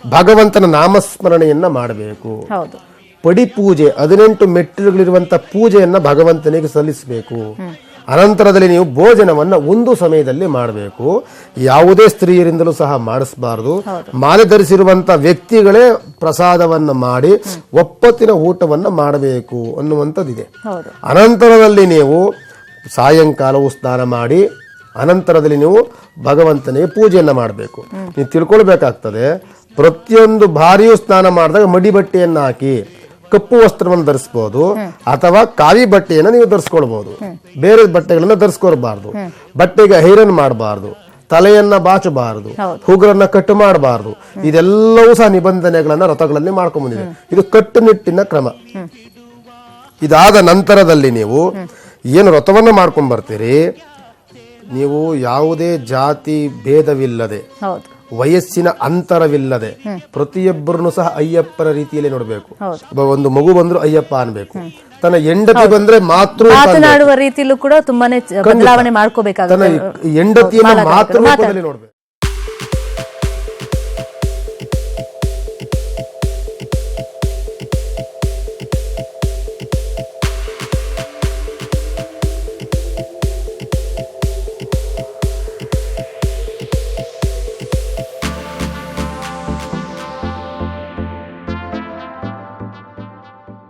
S2: ಭಗವಂತನ ನಾಮಸ್ಮರಣೆಯನ್ನ ಮಾಡಬೇಕು, ಪಡಿ ಪೂಜೆ 18 ಮೆಟ್ಟಿಲುಗಳಿರುವಂತ ಪೂಜೆಯನ್ನ ಭಗವಂತನಿಗೆ ಸಲ್ಲಿಸಬೇಕು. ಅನಂತರದಲ್ಲಿ ನೀವು ಭೋಜನವನ್ನ ಒಂದು ಸಮಯದಲ್ಲಿ ಮಾಡಬೇಕು. ಯಾವುದೇ ಸ್ತ್ರೀಯರಿಂದಲೂ ಸಹ ಮಾಡಿಸಬಾರದು. ಮಾಲೆ ಧರಿಸಿರುವಂತ ವ್ಯಕ್ತಿಗಳೇ ಪ್ರಸಾದವನ್ನ ಮಾಡಿ ಒಪ್ಪತ್ತಿನ ಊಟವನ್ನ ಮಾಡಬೇಕು ಅನ್ನುವಂಥದ್ದಿದೆ. ಅನಂತರದಲ್ಲಿ ನೀವು ಸಾಯಂಕಾಲವೂ ಸ್ನಾನ ಮಾಡಿ ಅನಂತರದಲ್ಲಿ ನೀವು ಭಗವಂತನಿಗೆ ಪೂಜೆಯನ್ನ ಮಾಡಬೇಕು. ನೀವು ತಿಳ್ಕೊಳ್ಬೇಕಾಗ್ತದೆ, ಪ್ರತಿಯೊಂದು ಬಾರಿಯೂ ಸ್ನಾನ ಮಾಡಿದಾಗ ಮಡಿ ಬಟ್ಟೆಯನ್ನ ಹಾಕಿ ಕಪ್ಪು ವಸ್ತ್ರವನ್ನು ಧರಿಸಬಹುದು ಅಥವಾ ಕಾವಿ ಬಟ್ಟೆಯನ್ನು ನೀವು ಧರಿಸ್ಕೊಳ್ಬಹುದು. ಬೇರೆ ಬಟ್ಟೆಗಳನ್ನ ಧರಿಸ್ಕೊಳ್ಬಾರ್ದು. ಬಟ್ಟೆಗೆ ಐರನ್ ಮಾಡಬಾರ್ದು, ತಲೆಯನ್ನ ಬಾಚಬಾರದು, ಹೂಗಳನ್ನ ಕಟ್ಟು ಮಾಡಬಾರದು. ಇದೆಲ್ಲವೂ ಸಹ ನಿಬಂಧನೆಗಳನ್ನ ರಥಗಳಲ್ಲಿ ಮಾಡ್ಕೊಂಡ್ ಬಂದಿದೆ. ಇದು ಕಟ್ಟುನಿಟ್ಟಿನ ಕ್ರಮ. ಇದಾದ ನಂತರದಲ್ಲಿ ನೀವು ಏನು ವ್ರತವನ್ನ ಮಾಡ್ಕೊಂಡ್ ಬರ್ತೀರಿ, ನೀವು ಯಾವುದೇ ಜಾತಿ ಭೇದವಿಲ್ಲದೆ ವಯಸ್ಸಿನ ಅಂತರವಿಲ್ಲದೆ ಪ್ರತಿಯೊಬ್ಬರನ್ನು ಸಹ ಅಯ್ಯಪ್ಪನ ರೀತಿಯಲ್ಲಿ ನೋಡಬೇಕು. ಒಂದು ಮಗು ಬಂದ್ರು ಅಯ್ಯಪ್ಪ ಅನ್ಬೇಕು, ತನ್ನ ಹೆಂಡತಿ ಬಂದ್ರೆ
S1: ಮಾತನಾಡುವ ರೀತಿಯಲ್ಲೂ ಕೂಡ ತುಂಬಾನೇ ಬದಲಾವಣೆ ಮಾಡ್ಕೋಬೇಕಾಗುತ್ತೆ.
S2: ತನ್ನ ಹೆಂಡತಿಯನ್ನು ಮಾತೃ ರೂಪದಲ್ಲಿ ನೋಡ್ಬೇಕು.